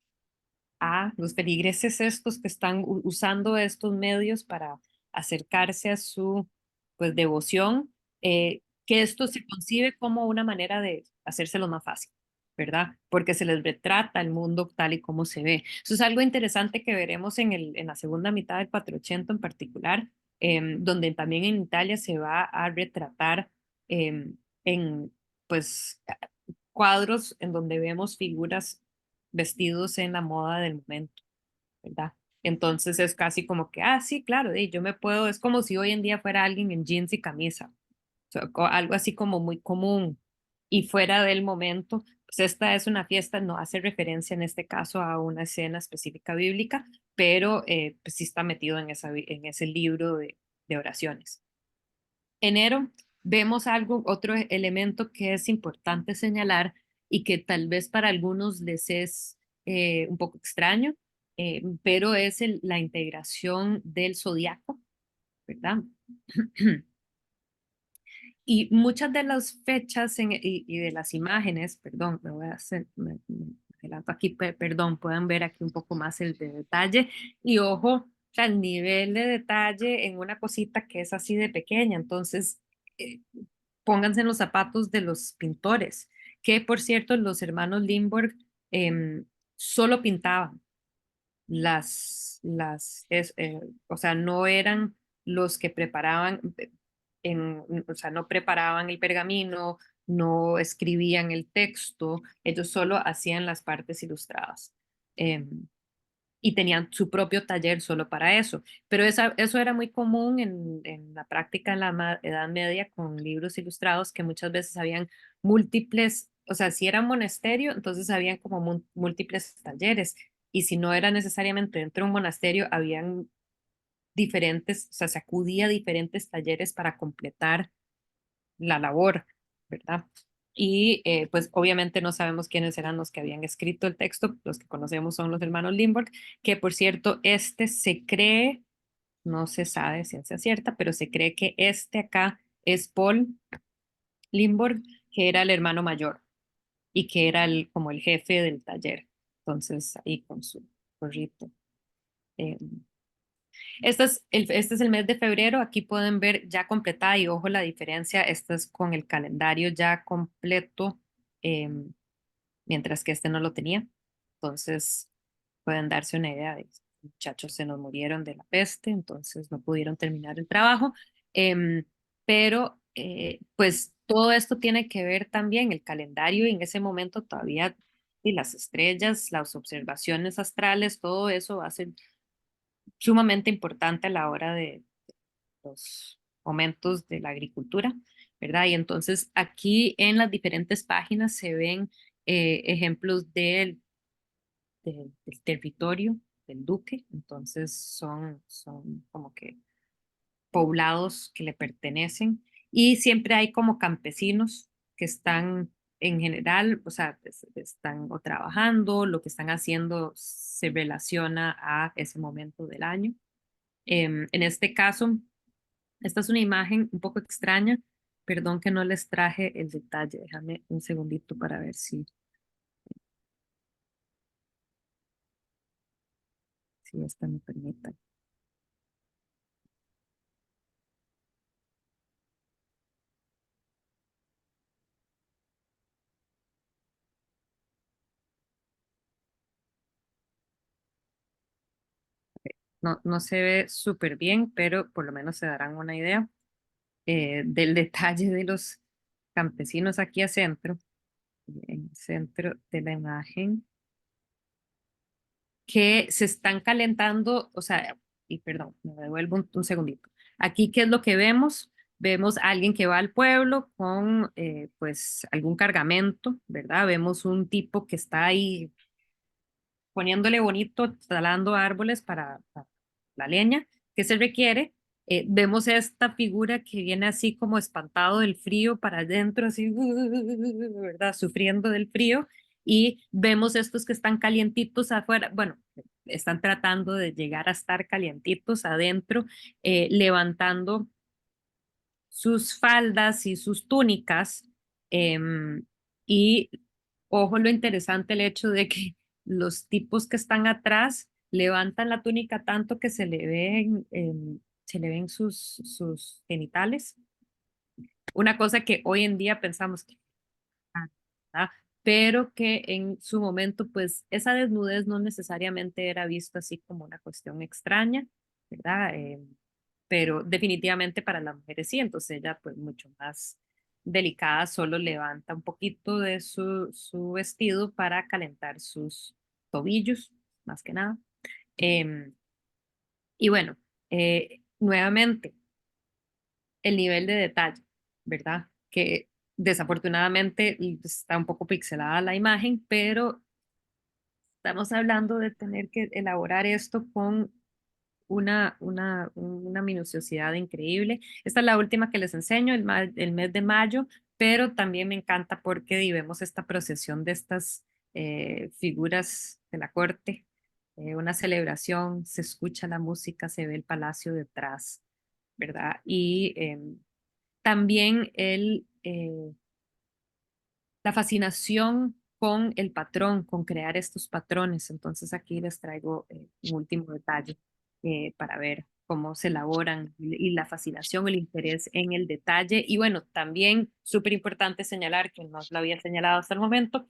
a los feligreses estos que están usando estos medios para acercarse a su pues devoción, que esto se concibe como una manera de hacérselo más fácil, ¿verdad? Porque se les retrata el mundo tal y como se ve. Eso es algo interesante que veremos en la segunda mitad del 480 en particular, donde también en Italia se va a retratar en pues cuadros en donde vemos figuras vestidos en la moda del momento, ¿verdad? Entonces es casi como que, ah, sí, claro, yo me puedo, es como si hoy en día fuera alguien en jeans y camisa, o sea, algo así como muy común y fuera del momento. Pues esta es una fiesta, no hace referencia en este caso a una escena específica bíblica, pero pues sí está metido en, en ese libro de oraciones. Enero, vemos algo, otro elemento que es importante señalar y que tal vez para algunos les es un poco extraño, pero es la integración del zodiaco, ¿verdad? Y muchas de las fechas y de las imágenes, perdón, me voy a hacer, me adelanto aquí, perdón, pueden ver aquí un poco más el de detalle y ojo, o sea, el nivel de detalle en una cosita que es así de pequeña, entonces eh, pónganse en los zapatos de los pintores, que por cierto los hermanos Lindbergh solo pintaban o sea, no eran los que preparaban, o sea, no preparaban el pergamino, no escribían el texto, ellos solo hacían las partes ilustradas. Y tenían su propio taller solo para eso. Pero eso era muy común en la práctica en la Edad Media con libros ilustrados, que muchas veces habían múltiples, o sea, si era un monasterio, entonces habían como múltiples talleres. Y si no era necesariamente dentro de un monasterio, habían diferentes, o sea, se acudía a diferentes talleres para completar la labor, ¿verdad? Y pues obviamente no sabemos quiénes eran los que habían escrito el texto, los que conocemos son los hermanos Lindbergh, que por cierto, este se cree, no se sabe si ciencia cierta, pero se cree que este acá es Paul Lindbergh, que era el hermano mayor y que era como el jefe del taller. Entonces, ahí con su gorrito. Eh, este es el mes de febrero, aquí pueden ver ya completada y ojo la diferencia, este es con el calendario ya completo, mientras que este no lo tenía. Entonces pueden darse una idea de que los muchachos se nos murieron de la peste, entonces no pudieron terminar el trabajo. Pero pues todo esto tiene que ver también el calendario y en ese momento todavía y las estrellas, las observaciones astrales, todo eso va a ser sumamente importante a la hora de los momentos de la agricultura, ¿verdad? Y entonces aquí en las diferentes páginas se ven ejemplos del territorio del duque, entonces son como que poblados que le pertenecen y siempre hay como campesinos que están en general, o sea, están o trabajando, lo que están haciendo se relaciona a ese momento del año. En este caso, esta es una imagen un poco extraña. Perdón que no les traje el detalle. Déjame un segundito para ver si esta me permite. No, no se ve súper bien, pero por lo menos se darán una idea del detalle de los campesinos aquí a centro, en el centro de la imagen, que se están calentando, o sea, y perdón, me devuelvo un segundito. Aquí, ¿qué es lo que vemos? Vemos a alguien que va al pueblo con, pues, algún cargamento, ¿verdad? Vemos un tipo que está ahí poniéndole bonito, talando árboles para la leña que se requiere. Vemos esta figura que viene así como espantado del frío para adentro, así, ¿verdad? Sufriendo del frío. Y vemos estos que están calientitos afuera, bueno, están tratando de llegar a estar calientitos adentro, levantando sus faldas y sus túnicas. Y ojo lo interesante el hecho de que los tipos que están atrás levantan la túnica tanto que se le ven sus genitales. Una cosa que hoy en día pensamos que, ¿verdad? Pero que en su momento, pues esa desnudez no necesariamente era vista así como una cuestión extraña, ¿verdad? Pero definitivamente para las mujeres sí, entonces ella pues mucho más delicada, solo levanta un poquito de su vestido para calentar sus tobillos, más que nada. Em, y bueno, nuevamente, el nivel de detalle, ¿verdad? Que desafortunadamente está un poco pixelada la imagen, pero estamos hablando de tener que elaborar esto con una minuciosidad increíble. Esta es la última que les enseño, el mes de mayo, pero también me encanta porque vemos esta procesión de estas figuras de la corte, una celebración, se escucha la música, se ve el palacio detrás, ¿verdad? Y también la fascinación con el patrón, con crear estos patrones. Entonces aquí les traigo un último detalle para ver cómo se elaboran y la fascinación, el interés en el detalle. Y bueno, también súper importante señalar, que no lo había señalado hasta el momento,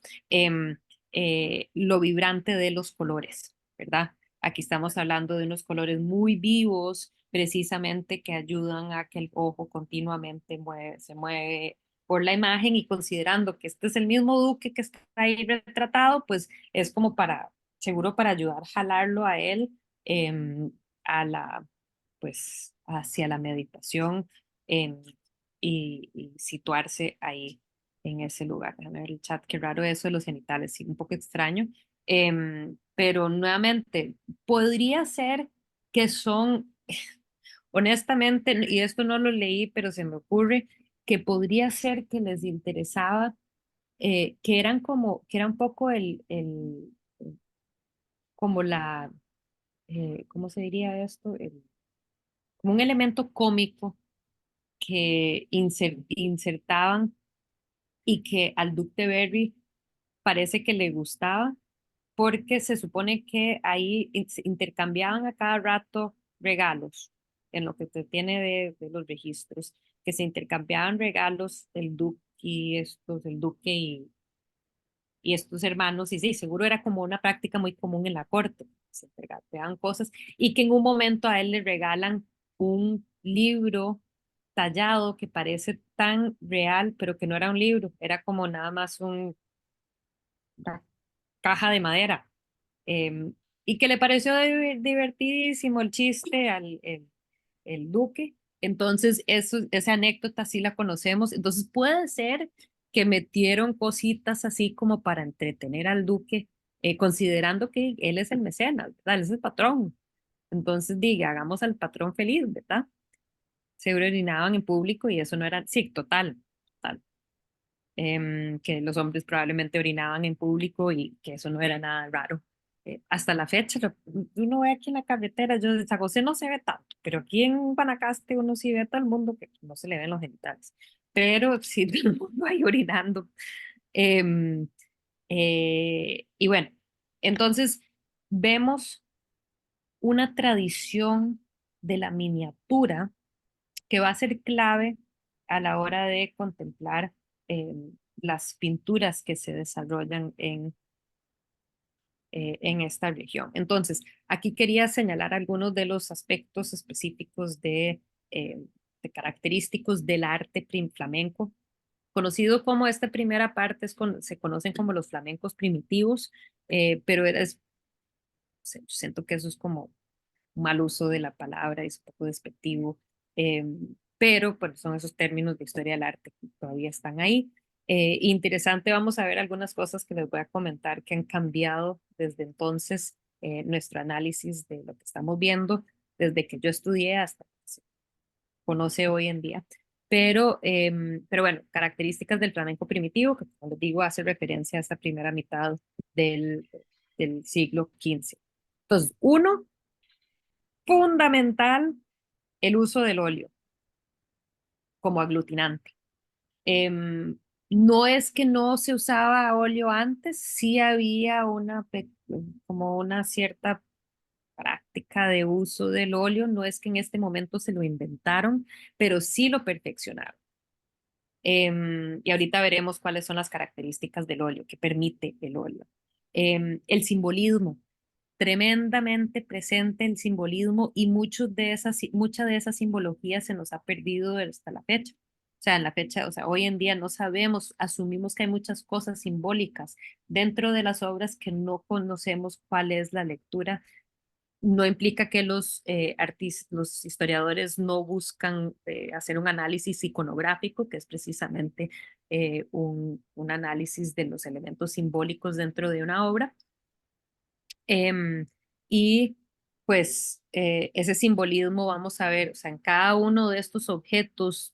lo vibrante de los colores, ¿verdad? Aquí estamos hablando de unos colores muy vivos, precisamente que ayudan a que el ojo continuamente se mueve por la imagen, y considerando que este es el mismo duque que está ahí retratado, pues es como para, seguro para ayudar a jalarlo a él em, a la, pues hacia la meditación em, y situarse ahí en ese lugar. Déjame ver el chat, qué raro eso de los genitales, sí, un poco extraño. Pero nuevamente, podría ser que son, honestamente, y esto no lo leí, pero se me ocurre que podría ser que les interesaba, que eran como, que era un poco como ¿cómo se diría esto? Como un elemento cómico que insertaban y que al Duke de Berry parece que le gustaba, porque se supone que ahí se intercambiaban a cada rato regalos, en lo que se tiene de los registros, que se intercambiaban regalos el duque y estos hermanos, y sí, seguro era como una práctica muy común en la corte, se intercambiaban cosas, y que en un momento a él le regalan un libro tallado que parece tan real, pero que no era un libro, era como nada más una caja de madera. em, y que le pareció divertidísimo el chiste el duque. Entonces, esa anécdota sí la conocemos. Entonces, puede ser que metieron cositas así como para entretener al duque, considerando que él es el mecenas, ¿verdad? Él es el patrón. Entonces, diga, hagamos al patrón feliz, ¿verdad? Se orinaban en público y eso no era, sí, total, total. Que los hombres probablemente orinaban en público y que eso no era nada raro. Hasta la fecha, uno ve aquí en la carretera, yo de San José no se ve tanto, pero aquí en Guanacaste uno sí ve a todo el mundo que no se le ven los genitales, pero sí todo el mundo ahí orinando. Em, y bueno, entonces vemos una tradición de la miniatura que va a ser clave a la hora de contemplar las pinturas que se desarrollan en esta región. Entonces, aquí quería señalar algunos de los aspectos específicos de característicos del arte flamenco, conocido como esta primera parte, se conocen como los flamencos primitivos, pero siento que eso es como mal uso de la palabra, es un poco despectivo, eh, pero pues, son esos términos de historia del arte que todavía están ahí. Interesante, vamos a ver algunas cosas que les voy a comentar que han cambiado desde entonces, nuestro análisis de lo que estamos viendo, desde que yo estudié hasta que se conoce hoy en día. Pero bueno, características del flamenco primitivo, que como les digo, hace referencia a esta primera mitad del, del siglo XV. Entonces, uno, fundamental, el uso del óleo como aglutinante. No es que no se usaba óleo antes, sí había como una cierta práctica de uso del óleo, no es que en este momento se lo inventaron, pero sí lo perfeccionaron. Y ahorita veremos cuáles son las características del óleo, que permite el óleo. El simbolismo, tremendamente presente el simbolismo y mucha de esa simbología se nos ha perdido hasta la fecha. O sea, en la fecha, o sea, hoy en día no sabemos, asumimos que hay muchas cosas simbólicas dentro de las obras que no conocemos cuál es la lectura. No implica que los los historiadores no buscan hacer un análisis iconográfico, que es precisamente un análisis de los elementos simbólicos dentro de una obra. Em, y pues ese simbolismo vamos a ver, o sea, en cada uno de estos objetos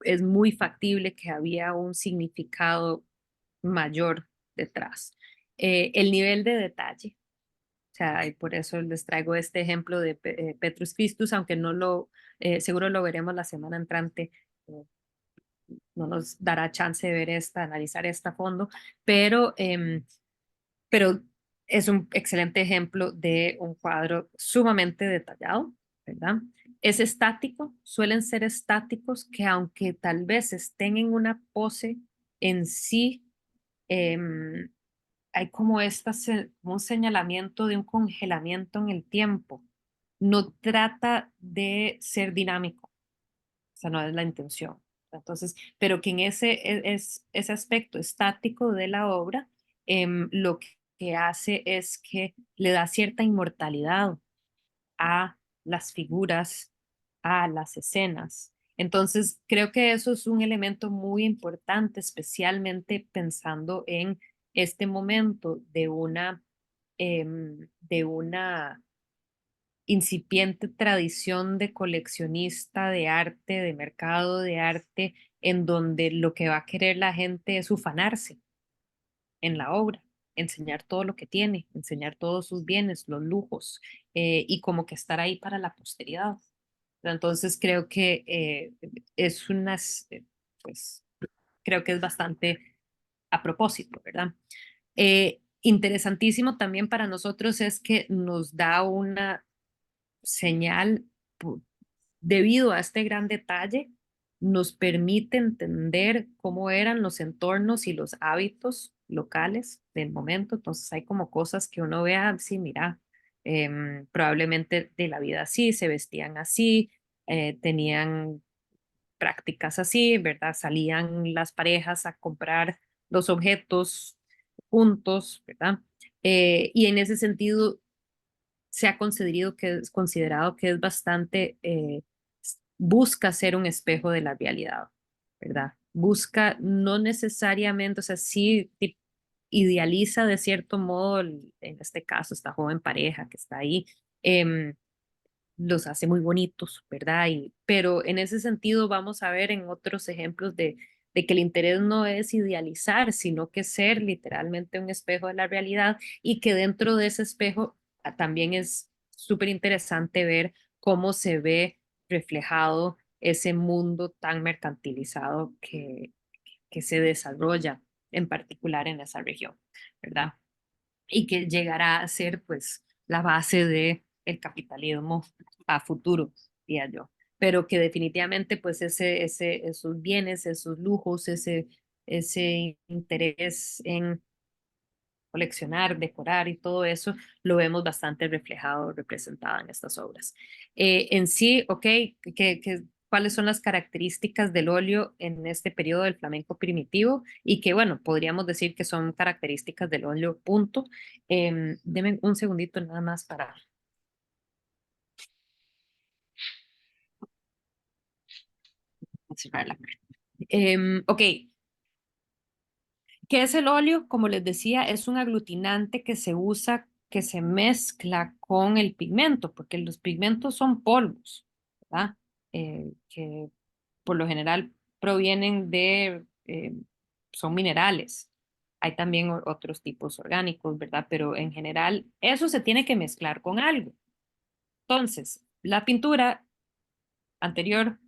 es muy factible que había un significado mayor detrás. El nivel de detalle, o sea, y por eso les traigo este ejemplo de Petrus Christus, aunque no seguro lo veremos la semana entrante, eh, no nos dará chance de ver analizar esta a fondo, pero es un excelente ejemplo de un cuadro sumamente detallado, ¿verdad? Es estático, suelen ser estáticos que aunque tal vez estén en una pose en sí, em, hay como como un señalamiento de un congelamiento en el tiempo. No trata de ser dinámico, o sea, no es la intención. Entonces, pero que en ese aspecto estático de la obra, lo que hace es que le da cierta inmortalidad a las figuras, a las escenas. Entonces, creo que eso es un elemento muy importante, especialmente pensando en este momento de una incipiente tradición de coleccionista de arte, de mercado de arte, en donde lo que va a querer la gente es ufanarse en la obra, enseñar todo lo que tiene, enseñar todos sus bienes, los lujos, y como que estar ahí para la posteridad. Entonces creo que es pues creo que es bastante a propósito, ¿verdad? Interesantísimo también para nosotros es que nos da una señal debido a este gran detalle, nos permite entender cómo eran los entornos y los hábitos locales del momento. Entonces hay como cosas que uno vea, sí, mira, probablemente de la vida así, se vestían así, tenían prácticas así, ¿verdad? Salían las parejas a comprar los objetos juntos, ¿verdad? Y en ese sentido se ha considerado que es bastante, busca ser un espejo de la realidad, ¿verdad? Busca no necesariamente, o sea, sí idealiza de cierto modo, en este caso, esta joven pareja que está ahí, los hace muy bonitos, ¿verdad? Pero en ese sentido vamos a ver en otros ejemplos de que el interés no es idealizar, sino que ser literalmente un espejo de la realidad y que dentro de ese espejo también es súper interesante ver cómo se ve reflejado ese mundo tan mercantilizado que se desarrolla en particular en esa región, ¿verdad? Y que llegará a ser pues la base de el capitalismo a futuro, diría yo. Pero que definitivamente pues esos bienes, esos lujos, ese interés en coleccionar, decorar y todo eso, lo vemos bastante reflejado, representado en estas obras. En sí, ok, ¿cuáles son las características del óleo en este periodo del flamenco primitivo? Y que, bueno, podríamos decir que son características del óleo, punto. Deme un segundito nada más para cerrar la puerta. Ok, ¿qué es el óleo? Como les decía, es un aglutinante que se usa, que se mezcla con el pigmento, porque los pigmentos son polvos, ¿verdad? Que por lo general provienen son minerales. Hay también otros tipos orgánicos, ¿verdad? Pero en general eso se tiene que mezclar con algo. Entonces, la pintura anterior,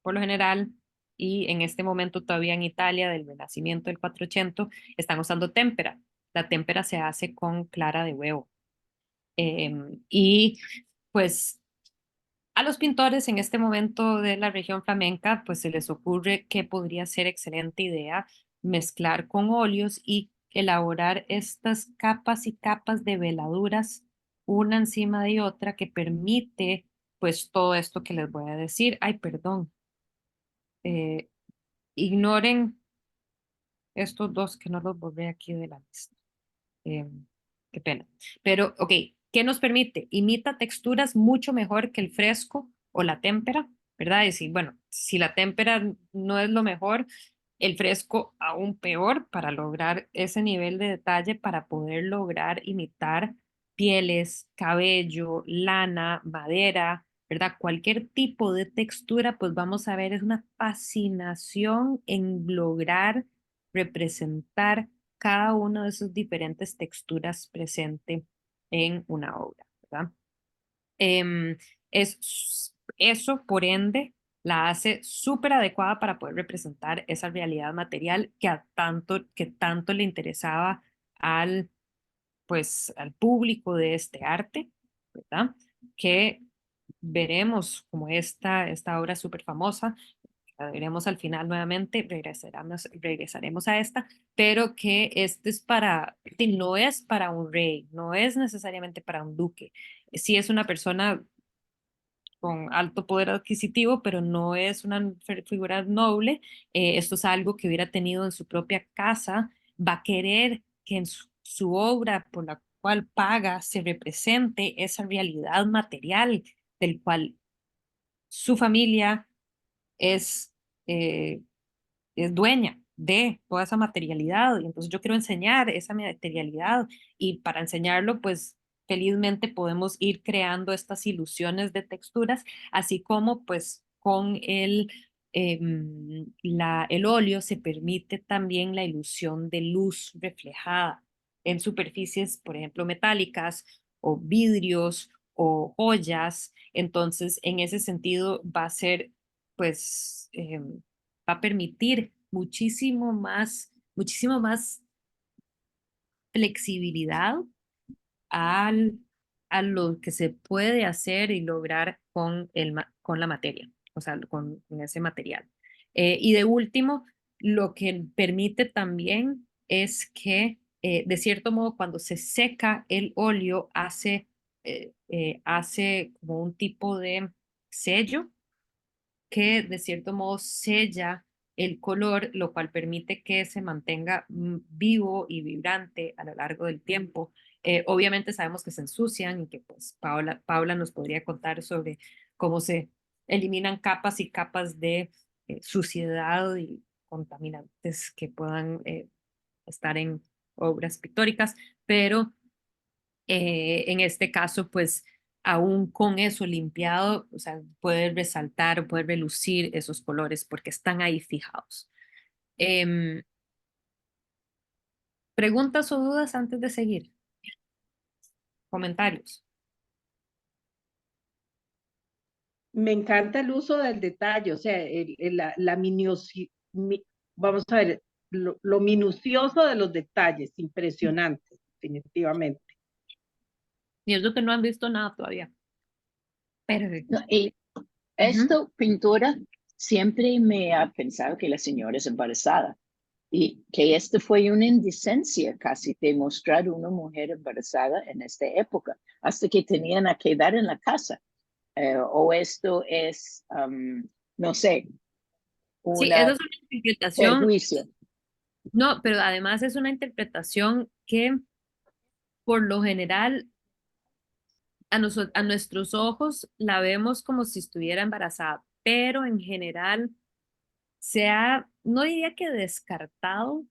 por lo general, y en este momento todavía en Italia del Renacimiento del 400 están usando témpera. La témpera se hace con clara de huevo. Y pues a los pintores en este momento de la región flamenca, pues se les ocurre que podría ser excelente idea mezclar con óleos y elaborar estas capas y capas de veladuras una encima de otra que permite pues todo esto que les voy a decir. Ay, perdón. Eh, Ignoren estos dos que no los borré aquí de la lista. Eh, Qué pena. Pero, ok, ¿qué nos permite? Imita texturas mucho mejor que el fresco o la témpera, ¿verdad? Y si, bueno, si la témpera no es lo mejor, el fresco aún peor para lograr ese nivel de detalle, para poder lograr imitar pieles, cabello, lana, madera, ¿verdad? Cualquier tipo de textura, pues vamos a ver, es una fascinación en lograr representar cada una de esas diferentes texturas presente en una obra, ¿verdad? Em, Eso, por ende, la hace súper adecuada para poder representar esa realidad material que tanto le interesaba al, pues, al público de este arte, ¿verdad? Que veremos como esta obra súper famosa, la veremos al final nuevamente, regresaremos a esta, pero que este es para, no es para un rey, no es necesariamente para un duque, sí es una persona con alto poder adquisitivo, pero no es una figura noble. Esto es algo que hubiera tenido en su propia casa, va a querer que en su obra por la cual paga se represente esa realidad material del cual su familia es, eh, es dueña de toda esa materialidad. Y entonces yo quiero enseñar esa materialidad y para enseñarlo, pues felizmente podemos ir creando estas ilusiones de texturas, así como pues con el óleo se permite también la ilusión de luz reflejada en superficies, por ejemplo, metálicas o vidrios o joyas. Entonces, en ese sentido, va a ser, pues, va a permitir muchísimo más flexibilidad al, a lo que se puede hacer y lograr con, con la materia, o sea, con ese material. Y de último, lo que permite también es que, de cierto modo, cuando se seca el óleo, hace como un tipo de sello que de cierto modo sella el color, lo cual permite que se mantenga vivo y vibrante a lo largo del tiempo. Obviamente sabemos que se ensucian y que pues Paula nos podría contar sobre cómo se eliminan capas y capas de suciedad y contaminantes que puedan estar en obras pictóricas, pero en este caso, pues aún con eso limpiado, o sea, puede resaltar, puede relucir esos colores porque están ahí fijados. Em, ¿Preguntas o dudas antes de seguir? Comentarios. Me encanta el uso del detalle, o sea, vamos a ver, lo minucioso de los detalles, impresionante, definitivamente. Y es lo que no han visto nada todavía. Perfecto. No, y esto, pintura, siempre me ha pensado que la señora es embarazada y que esto fue una indecencia casi de mostrar una mujer embarazada en esta época, hasta que tenían a quedar en la casa. O esto es, no sé, Sí, esa una es una interpretación, perjuicio. no, pero además es una interpretación que por lo general a nuestros ojos la vemos como si estuviera embarazada, pero en general no diría que descartado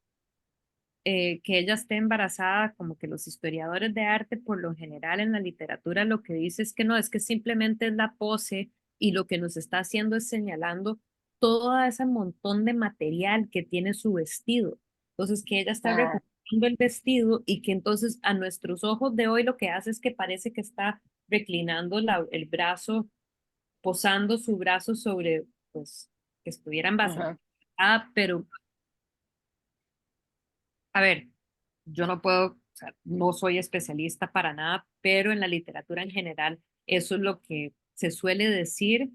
que ella esté embarazada, como que los historiadores de arte por lo general en la literatura lo que dice es que no, es que simplemente es la pose y lo que nos está haciendo es señalando todo ese montón de material que tiene su vestido. Entonces, que ella está Ah, recuperando el vestido y que entonces a nuestros ojos de hoy lo que hace es que parece que está reclinando el brazo, posando su brazo sobre, pues, que estuvieran basadas, Ajá. pero a ver, yo no puedo, o sea, no soy especialista para nada, pero en la literatura en general eso es lo que se suele decir.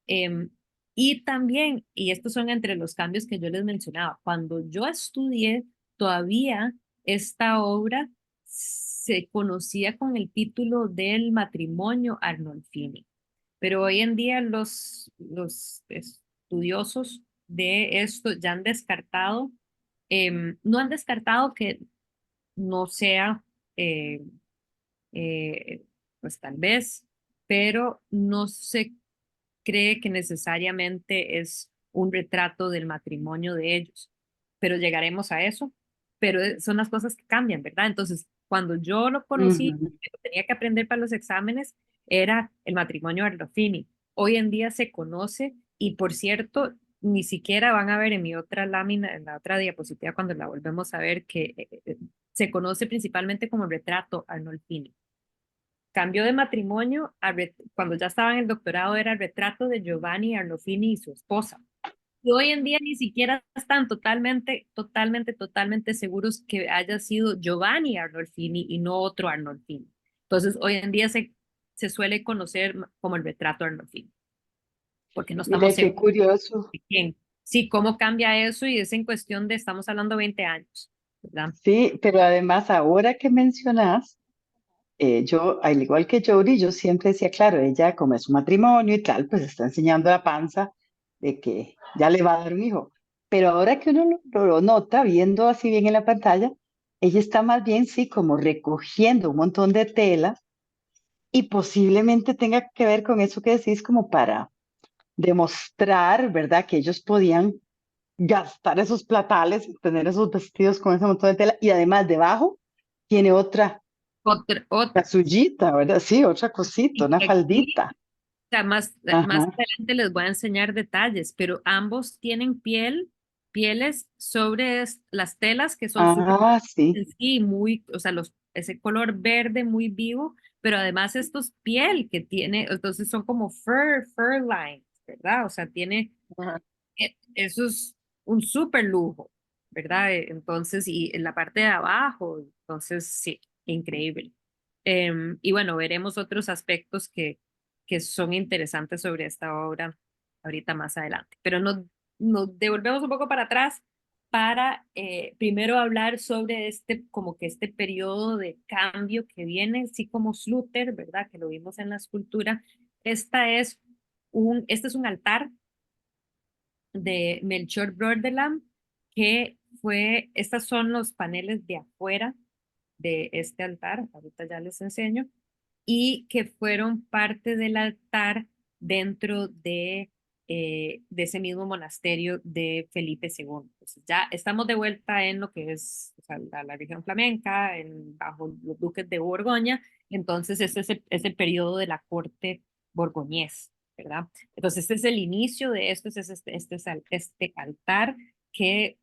em, y también, y estos son entre los cambios que yo les mencionaba, cuando yo estudié, todavía esta obra se conocía con el título del matrimonio Arnolfini, pero hoy en día los estudiosos de esto ya han descartado, no han descartado que no sea, eh, pues tal vez, pero no se cree que necesariamente es un retrato del matrimonio de ellos, pero llegaremos a eso, pero son las cosas que cambian, ¿verdad? Entonces, cuando yo lo conocí, Ujú. que lo tenía que aprender para los exámenes, era el matrimonio Arnolfini. Hoy en día se conoce y, por cierto, ni siquiera van a ver en mi otra lámina, en la otra diapositiva, cuando la volvemos a ver, que se conoce principalmente como retrato Arnolfini. Cambió de matrimonio cuando ya estaba en el doctorado, era el retrato de Giovanni Arnolfini y su esposa. Y hoy en día ni siquiera están totalmente seguros que haya sido Giovanni Arnolfini y no otro Arnolfini. Entonces, hoy en día se suele conocer como el retrato Arnolfini, porque no estamos Mira qué seguros curioso. de quién. Sí, cómo cambia eso y es en cuestión de, estamos hablando 20 años, ¿verdad? Sí, pero además ahora que mencionas, yo, al igual que Jody, yo siempre decía, claro, ella como es un matrimonio y tal, pues está enseñando la panza de que ya le va a dar un hijo. Pero ahora que uno lo nota, viendo así bien en la pantalla, ella está más bien, sí, como recogiendo un montón de tela y posiblemente tenga que ver con eso que decís, como para demostrar, ¿verdad?, que ellos podían gastar esos platales, tener esos vestidos con ese montón de tela y además debajo tiene otra Otra. casullita, ¿verdad? Sí, otra cosita, Y una aquí, faldita. o sea, más Ajá. adelante les voy a enseñar detalles, pero ambos tienen pieles sobre las telas que son súper Ah, sí. sí, muy, o sea, ese color verde muy vivo, pero además esto es piel que tiene, entonces son como fur lines, ¿verdad? O sea, tiene, Ajá. eso es un súper lujo, ¿verdad? Entonces, y en la parte de abajo, entonces, sí, increíble. Y bueno, veremos otros aspectos que son interesantes sobre esta obra ahorita más adelante. Pero nos devolvemos un poco para atrás para primero hablar sobre como que este periodo de cambio que viene, así como Sluter, ¿verdad? Que lo vimos en la escultura. Este es un altar de Melchior Broderlam, estos son los paneles de afuera de este altar, ahorita ya les enseño, y que fueron parte del altar dentro de ese mismo monasterio de Felipe II. Entonces ya estamos de vuelta en lo que es, o sea, la región flamenca, bajo los duques de Borgoña, entonces este es el periodo de la corte borgoñés, ¿verdad? Entonces este es el inicio de esto, este altar que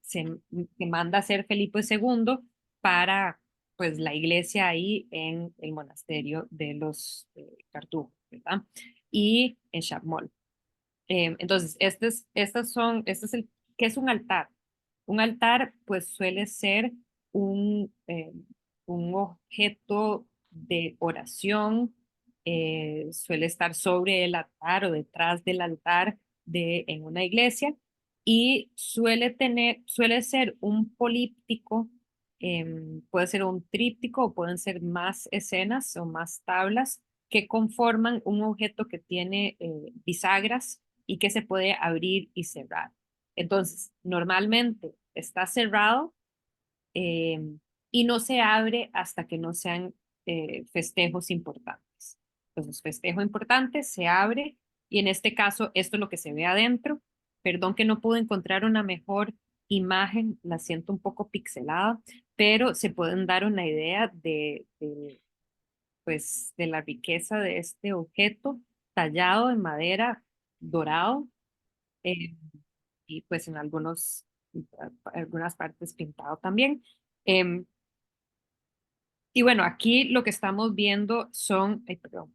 manda a hacer Felipe II para pues la iglesia ahí en el monasterio de los Cartujos, ¿verdad? Y en Chapmol. Entonces, ¿qué es un altar? Un altar, pues suele ser un objeto de oración, suele estar sobre el altar o detrás del altar en una iglesia y suele ser un políptico, puede ser un tríptico o pueden ser más escenas o más tablas que conforman un objeto que tiene bisagras y que se puede abrir y cerrar. Entonces, normalmente está cerrado eh, y no se abre hasta que no sean festejos importantes. Entonces, festejo importante se abre y en este caso esto es lo que se ve adentro. Perdón que no pude encontrar una mejor imagen, la siento un poco pixelada, pero se pueden dar una idea pues, de la riqueza de este objeto tallado en madera dorado eh, y pues en algunas partes pintado también. Em, y bueno, aquí lo que estamos viendo son, ay, perdón,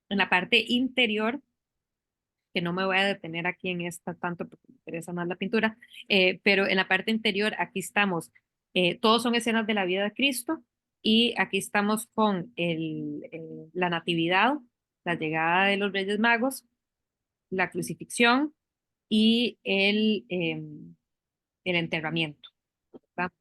en la parte interior que no me voy a detener aquí en esta tanto porque me interesa más la pintura, pero en la parte interior aquí estamos, todos son escenas de la vida de Cristo y aquí estamos con la Natividad, la llegada de los Reyes Magos, la crucifixión y el enterramiento, ¿verdad?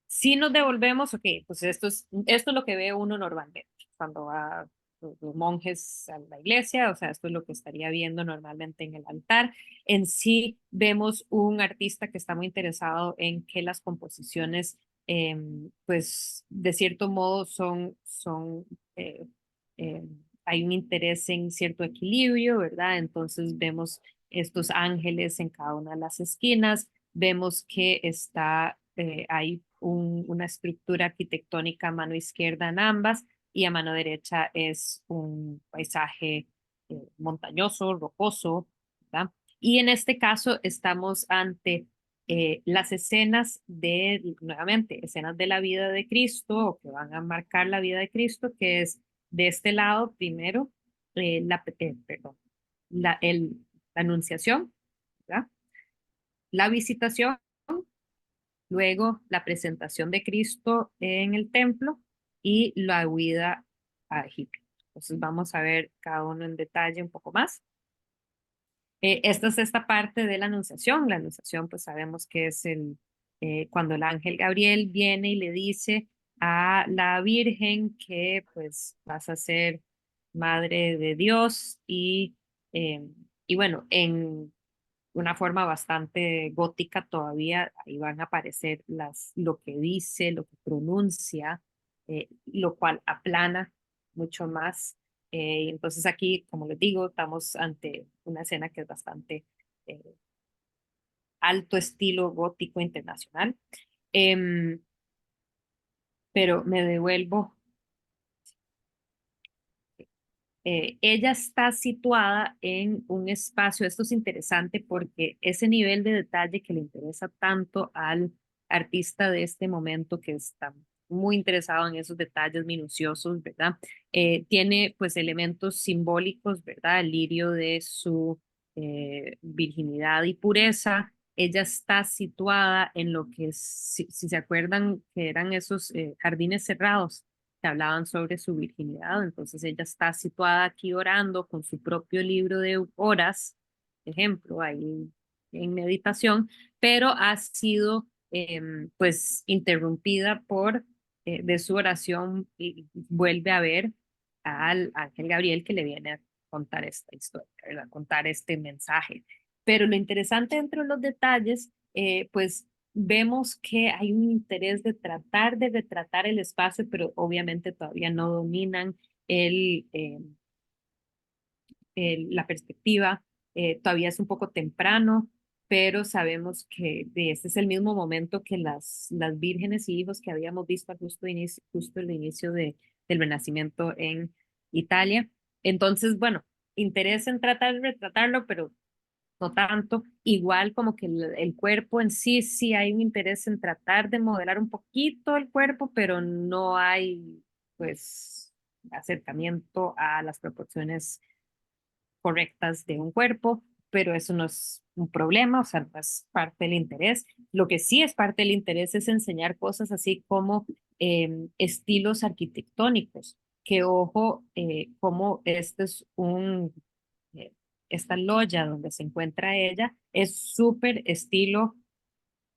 Si nos devolvemos, ok, pues esto es lo que ve uno normalmente cuando va los monjes a la iglesia, o sea, esto es lo que estaría viendo normalmente en el altar. En sí vemos un artista que está muy interesado en que las composiciones, pues de cierto modo eh, hay un interés en cierto equilibrio, ¿verdad? Entonces vemos estos ángeles en cada una de las esquinas, vemos que hay una estructura arquitectónica a mano izquierda en ambas y a mano derecha es un paisaje montañoso, rocoso, ¿verdad? Y en este caso estamos ante las escenas nuevamente, escenas de la vida de Cristo o que van a marcar la vida de Cristo, que es de este lado primero, perdón, la anunciación, ¿verdad? La visitación, luego la presentación de Cristo en el templo y la huida a Egipto. Entonces vamos a ver cada uno en detalle un poco más. Esta es esta parte de la anunciación. La anunciación, pues sabemos que es cuando el ángel Gabriel viene y le dice a la Virgen que pues vas a ser madre de Dios eh, y bueno, en una forma bastante gótica todavía, ahí van a aparecer lo que dice, lo que pronuncia, lo cual aplana mucho más. Entonces aquí, como les digo, estamos ante una escena que es bastante eh, alto estilo gótico internacional. Em, pero me devuelvo. Ella está situada en un espacio, esto es interesante porque ese nivel de detalle que le interesa tanto al artista de este momento que está muy interesado en esos detalles minuciosos, ¿verdad? Tiene pues elementos simbólicos, ¿verdad? El lirio de su virginidad y pureza. Ella está situada en lo que, si se acuerdan, que eran esos jardines cerrados que hablaban sobre su virginidad. Entonces ella está situada aquí orando con su propio libro de horas, ejemplo, ahí en meditación, pero ha sido pues interrumpida de su oración y vuelve a ver al ángel Gabriel que le viene a contar esta historia, ¿verdad? Contar este mensaje. Pero lo interesante entre los detalles, pues vemos que hay un interés de tratar de retratar el espacio, pero obviamente todavía no dominan el, eh, la perspectiva. Todavía es un poco temprano, pero sabemos que este es el mismo momento que las vírgenes y hijos que habíamos visto justo el inicio del Renacimiento en Italia. Entonces, bueno, interés en tratar de retratarlo, pero no tanto. Igual como que el cuerpo en sí, sí hay un interés en tratar de modelar un poquito el cuerpo, pero no hay pues acercamiento a las proporciones correctas de un cuerpo, pero eso no es un problema, o sea, no es parte del interés. Lo que sí es parte del interés es enseñar cosas así como estilos arquitectónicos, que ojo, como este es eh, esta loya donde se encuentra ella, es súper estilo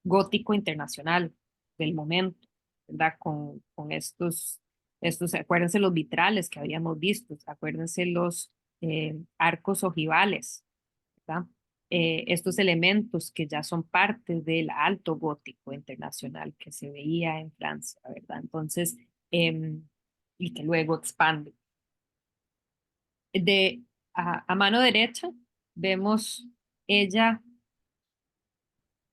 gótico internacional del momento, ¿verdad? Con acuérdense los vitrales que habíamos visto, acuérdense los arcos ojivales, ¿verdad? Estos elementos que ya son parte del alto gótico internacional que se veía en Francia, ¿verdad? Entonces, y que luego expande. A mano derecha vemos ella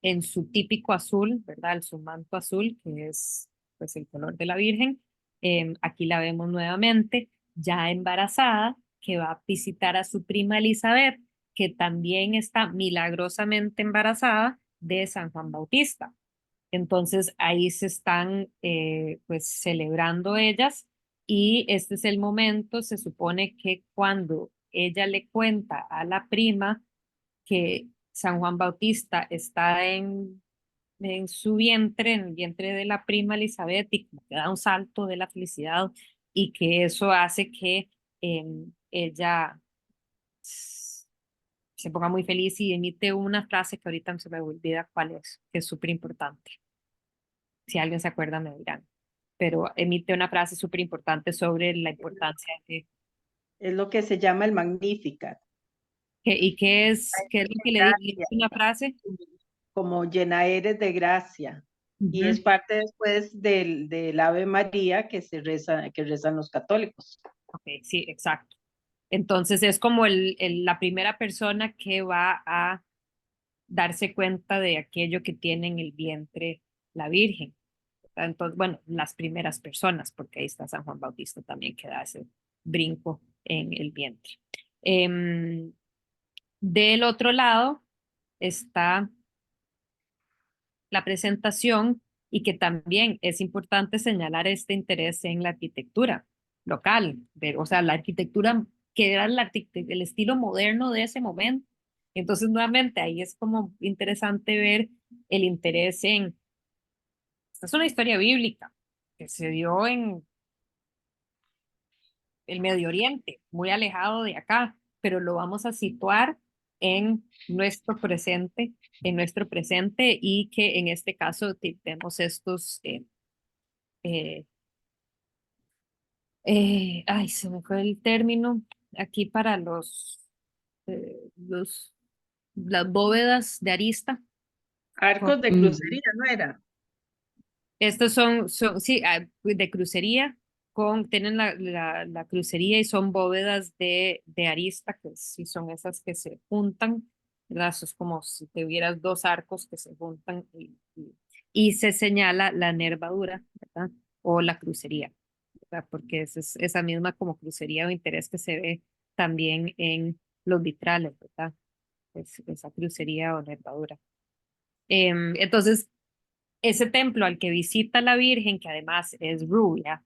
en su típico azul, ¿verdad? Su manto azul, que es pues el color de la Virgen. Aquí la vemos nuevamente, ya embarazada, que va a visitar a su prima Elizabeth, que también está milagrosamente embarazada de San Juan Bautista. Entonces ahí se están pues celebrando ellas y este es el momento, se supone que cuando ella le cuenta a la prima que San Juan Bautista está en su vientre, en el vientre de la prima Elizabeth, y como que da un salto de la felicidad, y que eso hace que ella se ponga muy feliz y emite una frase que ahorita se me olvida cuál es, que es súper importante. Si alguien se acuerda, me dirán. Pero emite una frase súper importante sobre la importancia de... Es lo que se llama el Magnificat. ¿Y qué es lo que le dice una frase? Como llena eres de gracia. Y es parte después del Ave María que rezan los católicos. Ok, sí, exacto. Entonces es como la primera persona que va a darse cuenta de aquello que tiene en el vientre la Virgen. Entonces, bueno, las primeras personas, porque ahí está San Juan Bautista también que da ese brinco en el vientre. Del otro lado está la presentación, y que también es importante señalar este interés en la arquitectura local, o sea, la arquitectura que era el estilo moderno de ese momento. Entonces, nuevamente, ahí es como interesante ver el interés en, esta es una historia bíblica que se dio en el Medio Oriente, muy alejado de acá, pero lo vamos a situar en nuestro presente, y que en este caso tenemos estos, ay, se me fue el término, aquí para las bóvedas de arista. Arcos de crucería, ¿no era? Estos son sí, de crucería, tienen la crucería y son bóvedas de arista, que sí son esas que se juntan, ¿verdad? Eso es como si tuvieras dos arcos que se juntan y se señala la nervadura, ¿verdad? O la crucería, ¿verdad? Porque es esa misma como crucería o interés que se ve también en los vitrales, ¿verdad? Esa crucería o nervadura. Entonces, ese templo al que visita la Virgen, que además es rubia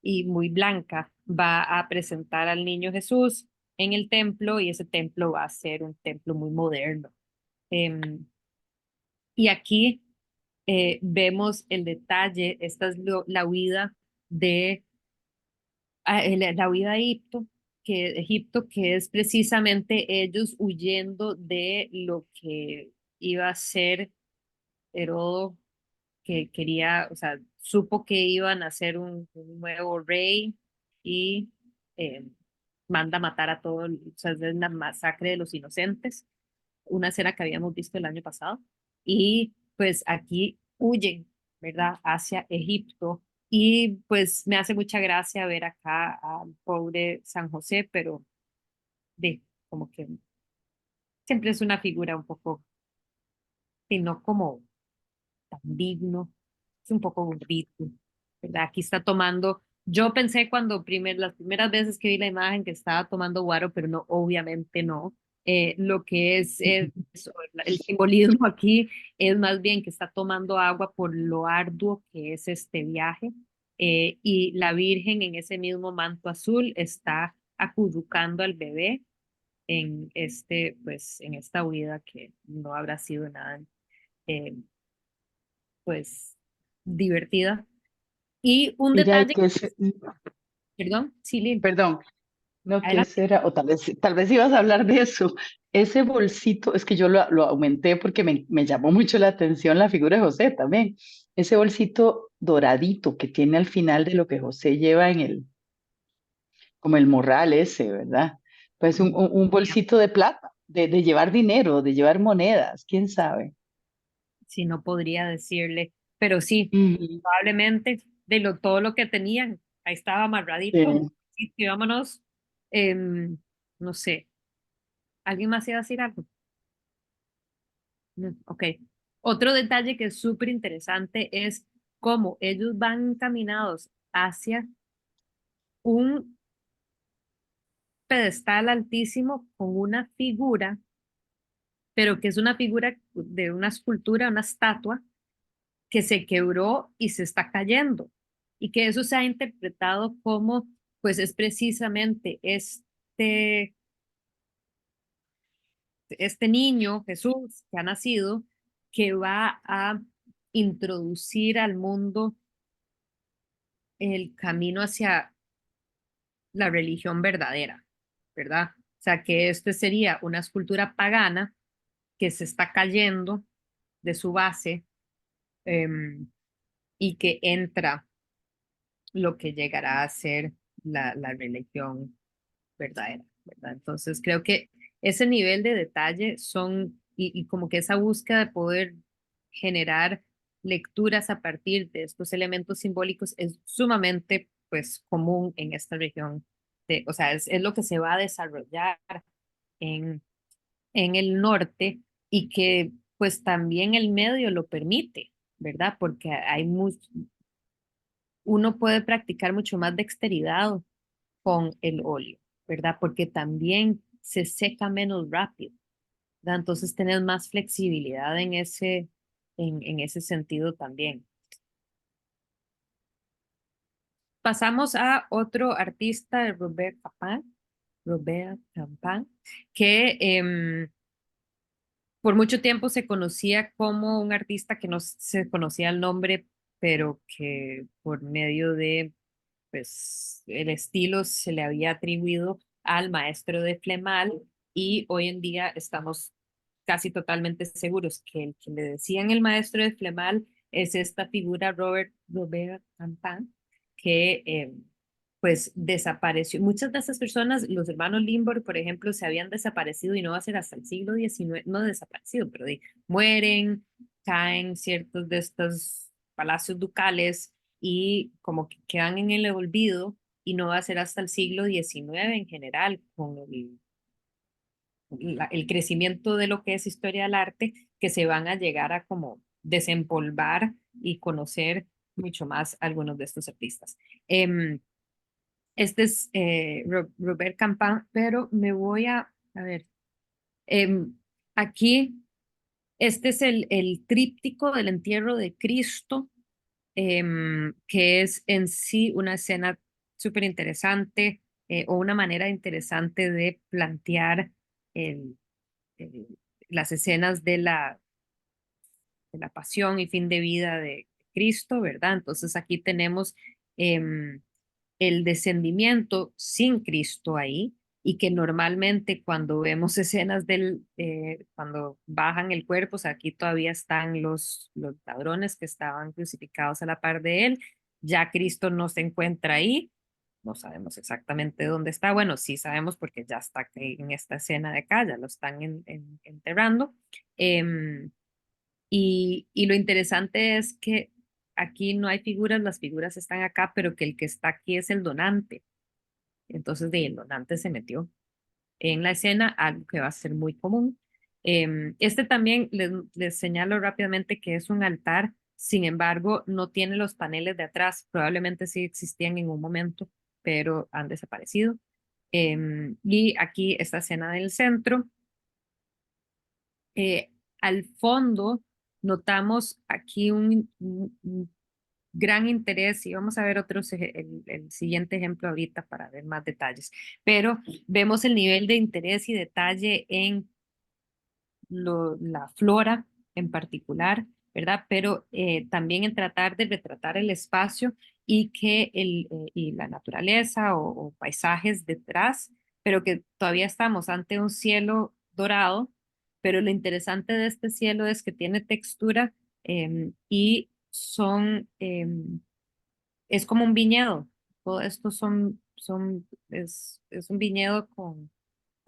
y muy blanca, va a presentar al niño Jesús en el templo, y ese templo va a ser un templo muy moderno. Y aquí vemos el detalle, esta es la huida la huida a Egipto, que es precisamente ellos huyendo de lo que iba a ser Herodo, que quería, o sea, supo que iban a hacer un nuevo rey, y eh, manda a matar a todos, o sea, es la masacre de los inocentes, una escena que habíamos visto el año pasado, y pues aquí huyen, ¿verdad?, hacia Egipto, y pues me hace mucha gracia ver acá al pobre San José, pero como que siempre es una figura un poco, sino como tan digno, es un poco gordito, ¿verdad? Aquí está tomando, yo pensé las primeras veces que vi la imagen que estaba tomando guaro, pero no, obviamente no. Lo que el simbolismo aquí es más bien que está tomando agua por lo arduo que es este viaje, y la Virgen en ese mismo manto azul está acurrucando al bebé pues, en esta huida que no habrá sido nada, eh, pues, divertida. Y un Mira, detalle, perdón, sí, Lil, perdón, no, que ese adelante. era, o tal vez ibas a hablar de eso. Ese bolsito, es que yo lo aumenté porque me llamó mucho la atención la figura de José también. Ese bolsito doradito que tiene al final de lo que José lleva como el morral ese, ¿verdad? Pues un bolsito de plata, de llevar dinero, de llevar monedas, quién sabe. Sí, no podría decirle, pero sí, Ujú. probablemente todo lo que tenían, ahí estaba amarradito. Sí. Sí, sí, vámonos. No sé, ¿alguien más iba a decir algo? No, ok. Otro detalle que es súper interesante es cómo ellos van encaminados hacia un pedestal altísimo con una figura, pero que es una figura de una escultura, una estatua, que se quebró y se está cayendo. Y que eso se ha interpretado como, pues es precisamente este niño, Jesús, que ha nacido, que va a introducir al mundo el camino hacia la religión verdadera, ¿verdad? O sea, que este sería una escultura pagana que se está cayendo de su base y que entra lo que llegará a ser la religión verdadera, ¿verdad? Entonces creo que ese nivel de detalle son, y como que esa búsqueda de poder generar lecturas a partir de estos elementos simbólicos es sumamente, pues, común en esta región. O sea, es lo que se va a desarrollar en, en el norte y que, pues, también el medio lo permite, ¿verdad? Porque hay uno puede practicar mucho más dexteridad con el óleo, ¿verdad? Porque también se seca menos rápido, ¿verdad? Entonces tenés más flexibilidad en ese sentido también. Pasamos a otro artista, Robert Campin, que por mucho tiempo se conocía como un artista que no se conocía el nombre, pero que por medio de pues el estilo se le había atribuido al maestro de Flemal y hoy en día estamos casi totalmente seguros que el que le decían el maestro de Flemal es esta figura Robert Campin, que pues desapareció. Muchas de esas personas, los hermanos Limborg, por ejemplo, se habían desaparecido y no va a ser hasta el siglo XIX, no desaparecido, pero mueren, caen ciertos de estos palacios ducales y como que quedan en el olvido y no va a ser hasta el siglo XIX en general, con el crecimiento de lo que es historia del arte, que se van a llegar a como desempolvar y conocer mucho más algunos de estos artistas. Este es Robert Campin, pero me voy a ver, aquí, este es el tríptico del entierro de Cristo, que es en sí una escena súper interesante o una manera interesante de plantear el, el, las escenas de la pasión y fin de vida de Cristo, ¿verdad? Entonces aquí tenemos el descendimiento sin Cristo ahí y que normalmente cuando vemos escenas cuando bajan el cuerpo, o sea, aquí todavía están los ladrones que estaban crucificados a la par de él, ya Cristo no se encuentra ahí, no sabemos exactamente dónde está, bueno, sí sabemos porque ya está en esta escena de acá, ya lo están enterrando. Y lo interesante es que aquí no hay figuras, las figuras están acá, pero que el que está aquí es el donante. Entonces, el donante se metió en la escena, algo que va a ser muy común. Este también les señalo rápidamente que es un altar, sin embargo, no tiene los paneles de atrás, probablemente sí existían en un momento, pero han desaparecido. Y aquí esta escena del centro. Al fondo notamos aquí un gran interés y vamos a ver el siguiente ejemplo ahorita para ver más detalles, pero vemos el nivel de interés y detalle en la flora en particular, ¿verdad? Pero también en tratar de retratar el espacio y que y la naturaleza o paisajes detrás, pero que todavía estamos ante un cielo dorado, pero lo interesante de este cielo es que tiene textura y es como un viñedo. Todo esto es un viñedo con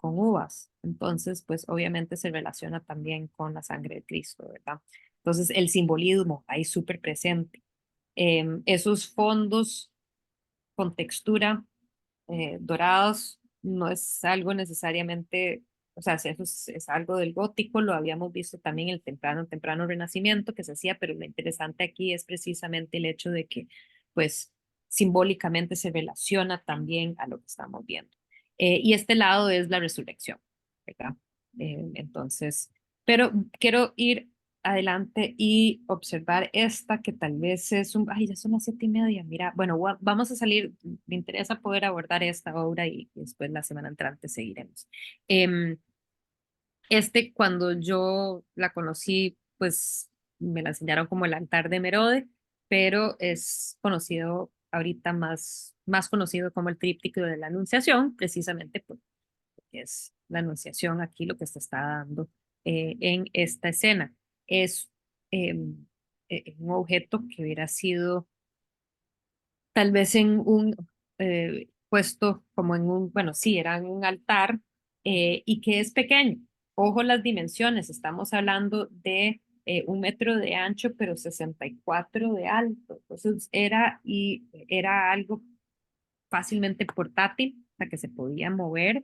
uvas. Entonces, pues obviamente se relaciona también con la sangre de Cristo, ¿verdad? Entonces, el simbolismo ahí súper presente. Esos fondos con textura dorados no es algo necesariamente, o sea, eso es algo del gótico, lo habíamos visto también en el temprano renacimiento que se hacía, pero lo interesante aquí es precisamente el hecho de que, pues, simbólicamente se relaciona también a lo que estamos viendo. Y este lado es la resurrección, ¿verdad? Entonces, pero quiero ir adelante y observar esta que tal vez es un, ay, ya son las 7:30, mira, bueno, vamos a salir, me interesa poder abordar esta obra y después la semana entrante seguiremos. Cuando yo la conocí, pues me la enseñaron como el altar de Merode, pero es conocido ahorita más conocido como el tríptico de la Anunciación, precisamente porque es la Anunciación aquí lo que se está dando en esta escena. Es un objeto que hubiera sido tal vez en un puesto como en un, bueno, sí, era en un altar y que es pequeño. Ojo las dimensiones, estamos hablando de 1 metro de ancho, pero 64 de alto. Entonces era algo fácilmente portátil, o sea, que se podía mover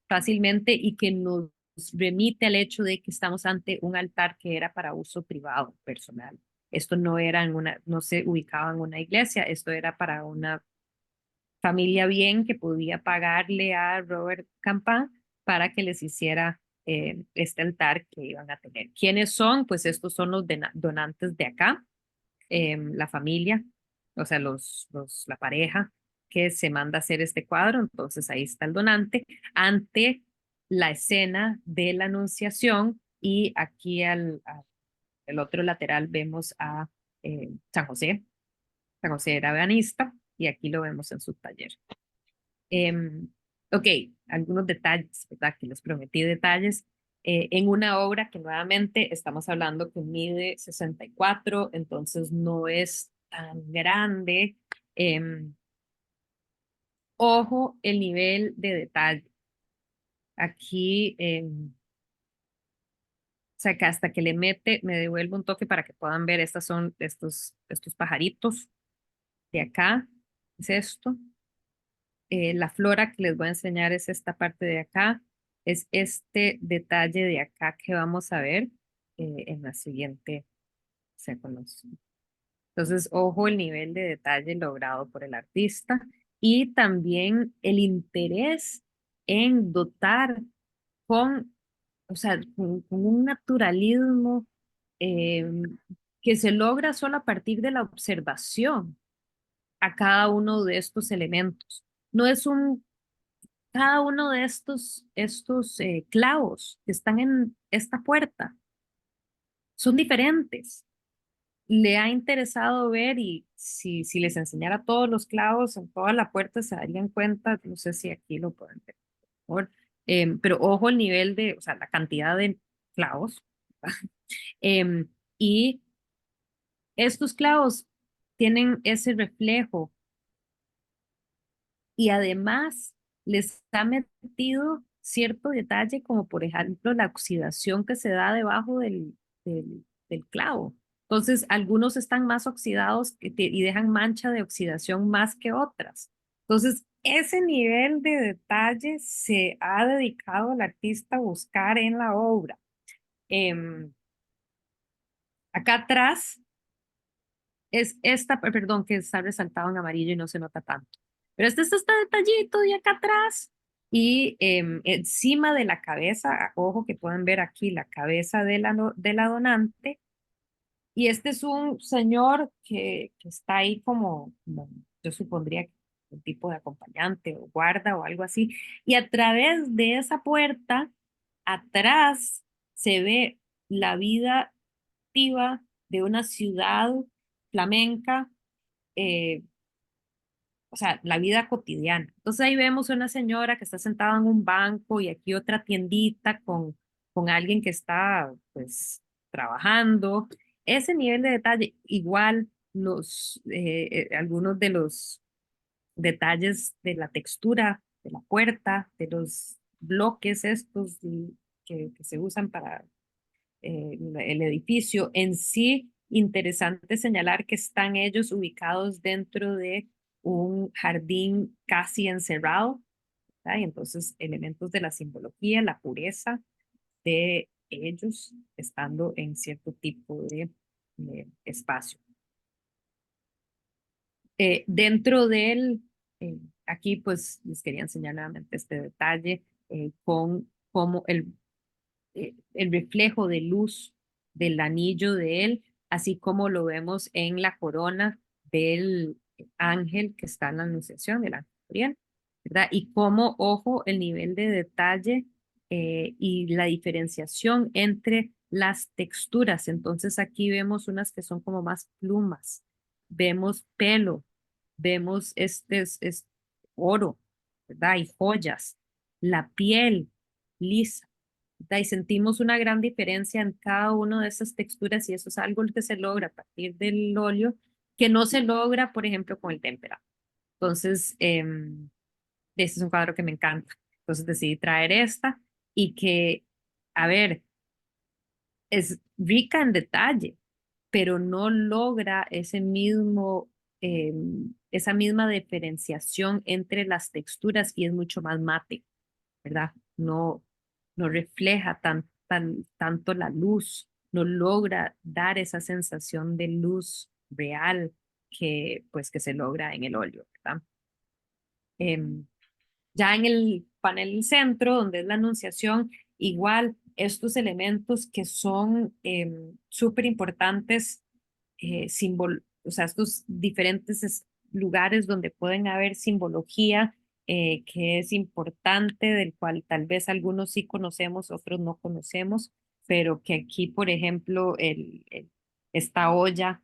fácilmente y que nos remite al hecho de que estamos ante un altar que era para uso privado, personal. Esto no era no se ubicaba en una iglesia, esto era para una familia bien que podía pagarle a Robert Campin para que les hiciera este altar que iban a tener. ¿Quiénes son? Pues estos son los donantes de acá, la familia, o sea, la pareja que se manda a hacer este cuadro. Entonces ahí está el donante ante la escena de la Anunciación y aquí el otro lateral vemos a San José. San José era ebanista y aquí lo vemos en su taller. Ok, algunos detalles, ¿verdad? Que les prometí detalles. En una obra que nuevamente estamos hablando que mide 64, entonces no es tan grande. Ojo el nivel de detalle. Aquí, o sea, que hasta que le mete, me devuelvo un toque para que puedan ver, estas son estos pajaritos de acá, es esto. La flora que les voy a enseñar es esta parte de acá, es este detalle de acá que vamos a ver en la siguiente secuencia. Entonces, ojo el nivel de detalle logrado por el artista y también el interés en dotar con, o sea, con un naturalismo eh, que se logra solo a partir de la observación a cada uno de estos elementos. No es cada uno de estos clavos que están en esta puerta son diferentes. Le ha interesado ver y si les enseñara todos los clavos en toda la puerta se darían cuenta, no sé si aquí lo pueden ver, por favor. Pero ojo el nivel de, o sea, la cantidad de clavos. Em, y estos clavos tienen ese reflejo y además les ha metido cierto detalle, como por ejemplo la oxidación que se da debajo del clavo. Entonces, algunos están más oxidados y dejan mancha de oxidación más que otras. Entonces, ese nivel de detalle se ha dedicado el artista a buscar en la obra. Acá atrás es perdón, que está resaltado en amarillo y no se nota tanto. Pero este es este detallito de acá atrás y encima de la cabeza, ojo que pueden ver aquí la cabeza de la donante. Y este es un señor que está ahí como yo supondría un tipo de acompañante o guarda o algo así. Y a través de esa puerta, atrás se ve la vida activa de una ciudad flamenca, eh, o sea, la vida cotidiana. Entonces ahí vemos una señora que está sentada en un banco y aquí otra tiendita con alguien que está pues trabajando. Ese nivel de detalle, igual algunos de los detalles de la textura de la puerta, de los bloques estos que se usan para el edificio en sí. Interesante señalar que están ellos ubicados dentro de un jardín casi encerrado, ¿verdad? Y entonces elementos de la simbología, la pureza de ellos estando en cierto tipo de espacio. Dentro del, aquí pues les quería enseñar nuevamente este detalle con cómo el reflejo de luz del anillo de él, así como lo vemos en la corona del ángel que está en la Anunciación, del ángel Gabriel, ¿verdad? Y cómo, ojo, el nivel de detalle y la diferenciación entre las texturas. Entonces aquí vemos unas que son como más plumas, vemos pelo, vemos es oro, ¿verdad? Y joyas, la piel lisa, ¿verdad? Y sentimos una gran diferencia en cada una de esas texturas y eso es algo que se logra a partir del óleo que no se logra, por ejemplo, con el témpera. Entonces, este es un cuadro que me encanta. Entonces decidí traer esta y que, a ver, es rica en detalle, pero no logra ese mismo, esa misma diferenciación entre las texturas y es mucho más mate, ¿verdad? No, no refleja tanto la luz, no logra dar esa sensación de luz real que, pues, que se logra en el óleo, ¿verdad? Em, ya en el panel centro, donde es la anunciación, igual estos elementos que son súper importantes, o sea, estos diferentes lugares donde pueden haber simbología que es importante, del cual tal vez algunos sí conocemos, otros no conocemos, pero que aquí, por ejemplo, esta olla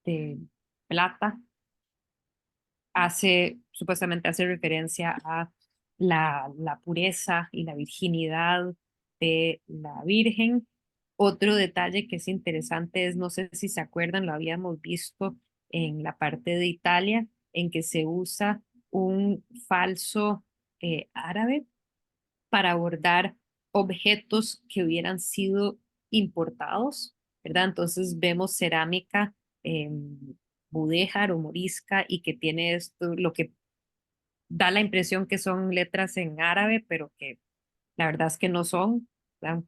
de plata supuestamente hace referencia a la pureza y la virginidad de la Virgen. Otro detalle que es interesante es, no sé si se acuerdan, lo habíamos visto en la parte de Italia, en que se usa un falso árabe para abordar objetos que hubieran sido importados, ¿verdad? Entonces vemos cerámica mudéjar o morisca y que tiene esto, lo que da la impresión que son letras en árabe, pero que la verdad es que no son, ¿verdad?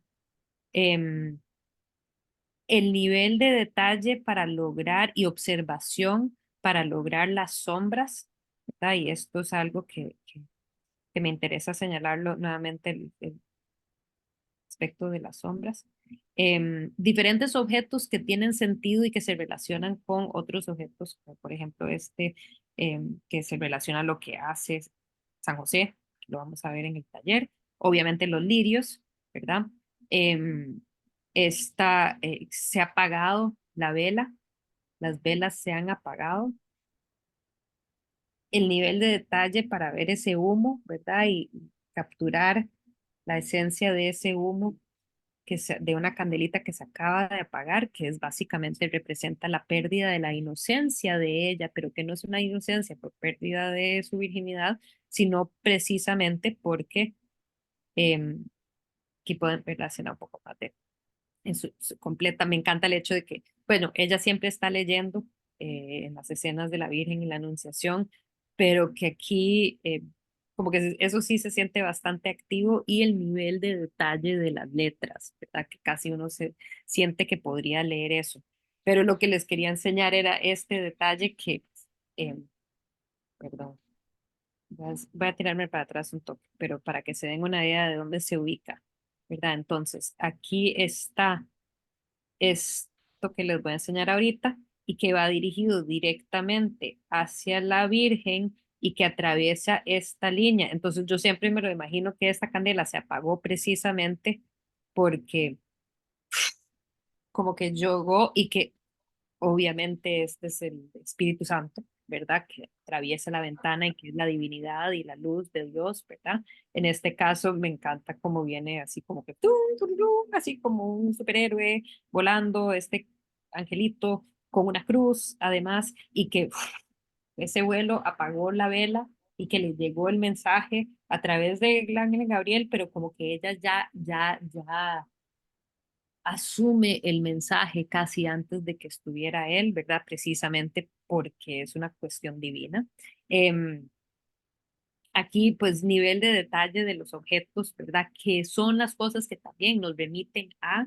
Em, el nivel de detalle para lograr y observación para lograr las sombras, ¿verdad? Y esto es algo que me interesa señalarlo nuevamente, el aspecto de las sombras. Diferentes objetos que tienen sentido y que se relacionan con otros objetos, como por ejemplo que se relaciona a lo que hace San José, que lo vamos a ver en el taller. Obviamente los lirios, ¿verdad? Se ha apagado la vela, las velas se han apagado. El nivel de detalle para ver ese humo, ¿verdad? Y capturar la esencia de ese humo de una candelita que se acaba de apagar, que es básicamente representa la pérdida de la inocencia de ella, pero que no es una inocencia por pérdida de su virginidad, sino precisamente porque aquí pueden ver la escena un poco más en su completa. Me encanta el hecho de que, bueno, ella siempre está leyendo en las escenas de la Virgen y la Anunciación, pero que aquí como que eso sí se siente bastante activo y el nivel de detalle de las letras, ¿verdad? Que casi uno se siente que podría leer eso. Pero lo que les quería enseñar era este detalle que, eh, perdón, voy a tirarme para atrás un toque, pero para que se den una idea de dónde se ubica, ¿verdad? Entonces, aquí está esto que les voy a enseñar ahorita y que va dirigido directamente hacia la Virgen y que atraviesa esta línea. Entonces yo siempre me lo imagino que esta candela se apagó precisamente porque como que llegó y que obviamente este es el Espíritu Santo, ¿verdad? Que atraviesa la ventana y que es la divinidad y la luz de Dios, ¿verdad? En este caso me encanta cómo viene así como que, tum, tururum, así como un superhéroe volando, este angelito con una cruz, además, y que ese vuelo apagó la vela y que le llegó el mensaje a través del ángel Gabriel, pero como que ella ya asume el mensaje casi antes de que estuviera él, ¿verdad? Precisamente porque es una cuestión divina. Aquí, pues, nivel de detalle de los objetos, ¿verdad? Que son las cosas que también nos remiten a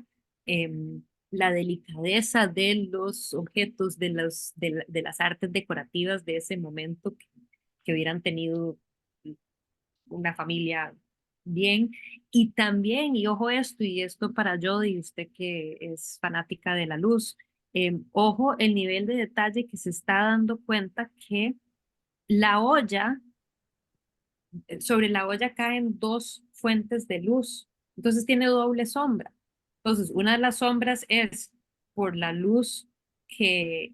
la delicadeza de los objetos, de las artes decorativas de ese momento que hubieran tenido una familia bien. Y también, y ojo esto, y esto para Jody, usted que es fanática de la luz, ojo el nivel de detalle que se está dando cuenta que la olla, sobre la olla caen dos fuentes de luz, entonces tiene doble sombra. Entonces, una de las sombras es por la luz que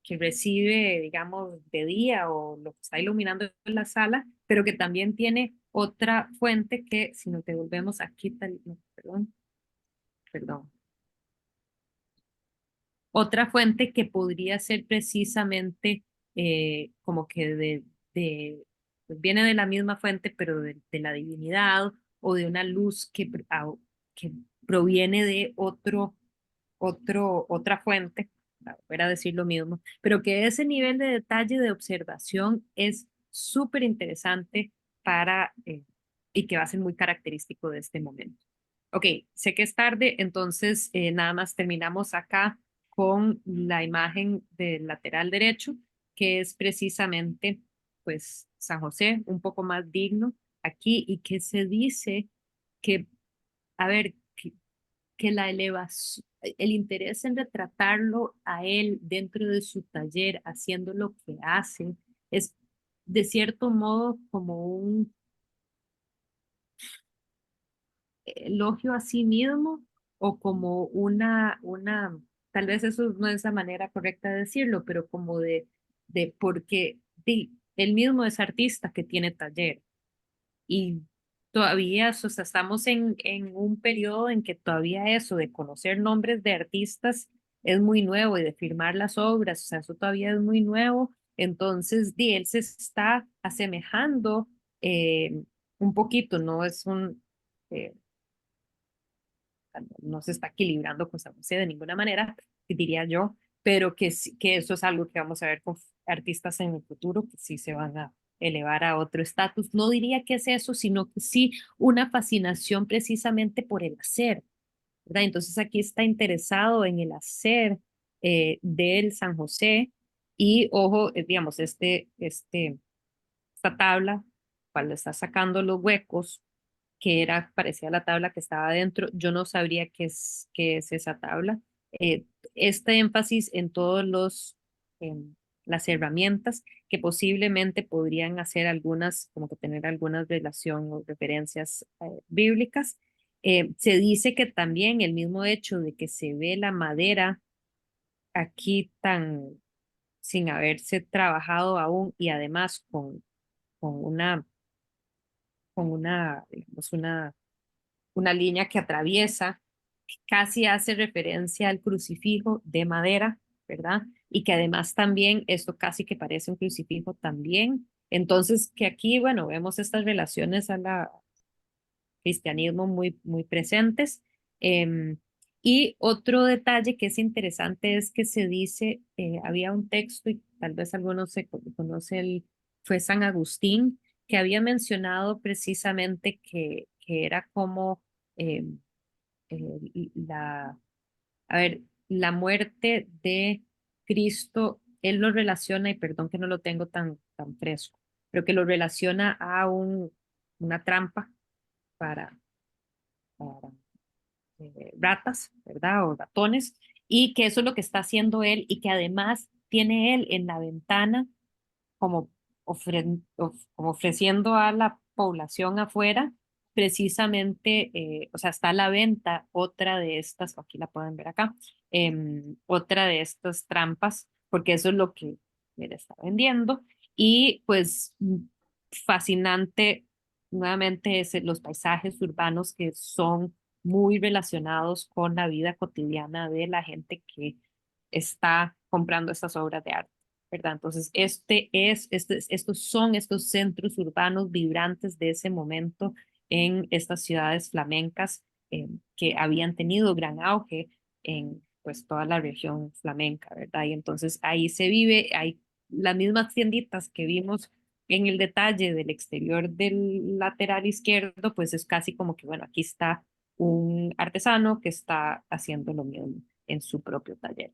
recibe, digamos, de día o lo que está iluminando en la sala, pero que también tiene otra fuente que, si nos devolvemos aquí, no, perdón, otra fuente que podría ser precisamente como que pues viene de la misma fuente, pero de la divinidad o de una luz que proviene de otra fuente, para volver a decir lo mismo, pero que ese nivel de detalle de observación es súper interesante y que va a ser muy característico de este momento. Ok, sé que es tarde, entonces nada más terminamos acá con la imagen del lateral derecho, que es precisamente, pues, San José, un poco más digno aquí, y que se dice que, a ver, que la elevación, el interés en retratarlo a él dentro de su taller, haciendo lo que hace, es de cierto modo como un elogio a sí mismo o como tal vez eso no es la manera correcta de decirlo, pero como porque él mismo es artista que tiene taller y todavía, o sea, estamos en un periodo en que todavía eso de conocer nombres de artistas es muy nuevo y de firmar las obras, o sea, eso todavía es muy nuevo. Entonces, él se está asemejando un poquito, no es eh, no se está equilibrando con San José de ninguna manera, diría yo, pero que eso es algo que vamos a ver con artistas en el futuro, que sí se van a elevar a otro estatus. No diría que es eso, sino que sí una fascinación precisamente por el hacer, ¿verdad? Entonces aquí está interesado en el hacer del San José y ojo, digamos, esta tabla, cuando está sacando los huecos, parecía la tabla que estaba adentro. Yo no sabría qué es esa tabla. Este énfasis en en las herramientas que posiblemente podrían hacer algunas, como que tener alguna relación o referencias bíblicas. Se dice que también el mismo hecho de que se ve la madera aquí tan sin haberse trabajado aún y además con digamos, una línea que atraviesa, que casi hace referencia al crucifijo de madera, ¿verdad? Y que además también esto casi que parece un crucifijo también. Entonces, que aquí, bueno, vemos estas relaciones a la cristianismo muy, muy presentes. Y otro detalle que es interesante es que se dice, había un texto, y tal vez algunos se conoce, fue San Agustín, que había mencionado precisamente que era como la, a ver, la muerte de Cristo, él lo relaciona, y perdón que no lo tengo tan fresco, pero que lo relaciona a una trampa para, para ratas, ¿verdad? O ratones, y que eso es lo que está haciendo él y que además tiene él en la ventana como, como ofreciendo a la población afuera, precisamente, o sea, está a la venta otra de estas, aquí la pueden ver acá, otra de estas trampas, porque eso es lo que él está vendiendo. Y pues fascinante, nuevamente, es los paisajes urbanos que son muy relacionados con la vida cotidiana de la gente que está comprando estas obras de arte. ¿Verdad? Entonces, estos son estos centros urbanos vibrantes de ese momento en estas ciudades flamencas que habían tenido gran auge en pues toda la región flamenca, ¿verdad? Y entonces ahí se vive, hay las mismas tienditas que vimos en el detalle del exterior del lateral izquierdo, pues es casi como que, bueno, aquí está un artesano que está haciendo lo mismo en su propio taller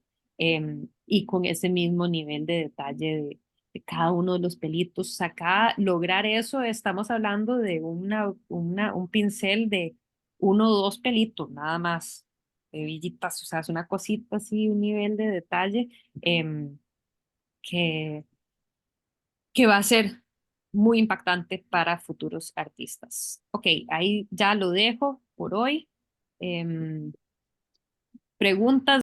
y con ese mismo nivel de detalle de cada uno de los pelitos. Acá, lograr eso, estamos hablando de un pincel de 1 o 2 pelitos, nada más, de villitas, o sea, es una cosita así, un nivel de detalle em, que, que va a ser muy impactante para futuros artistas. Ok, ahí ya lo dejo por hoy. Preguntas.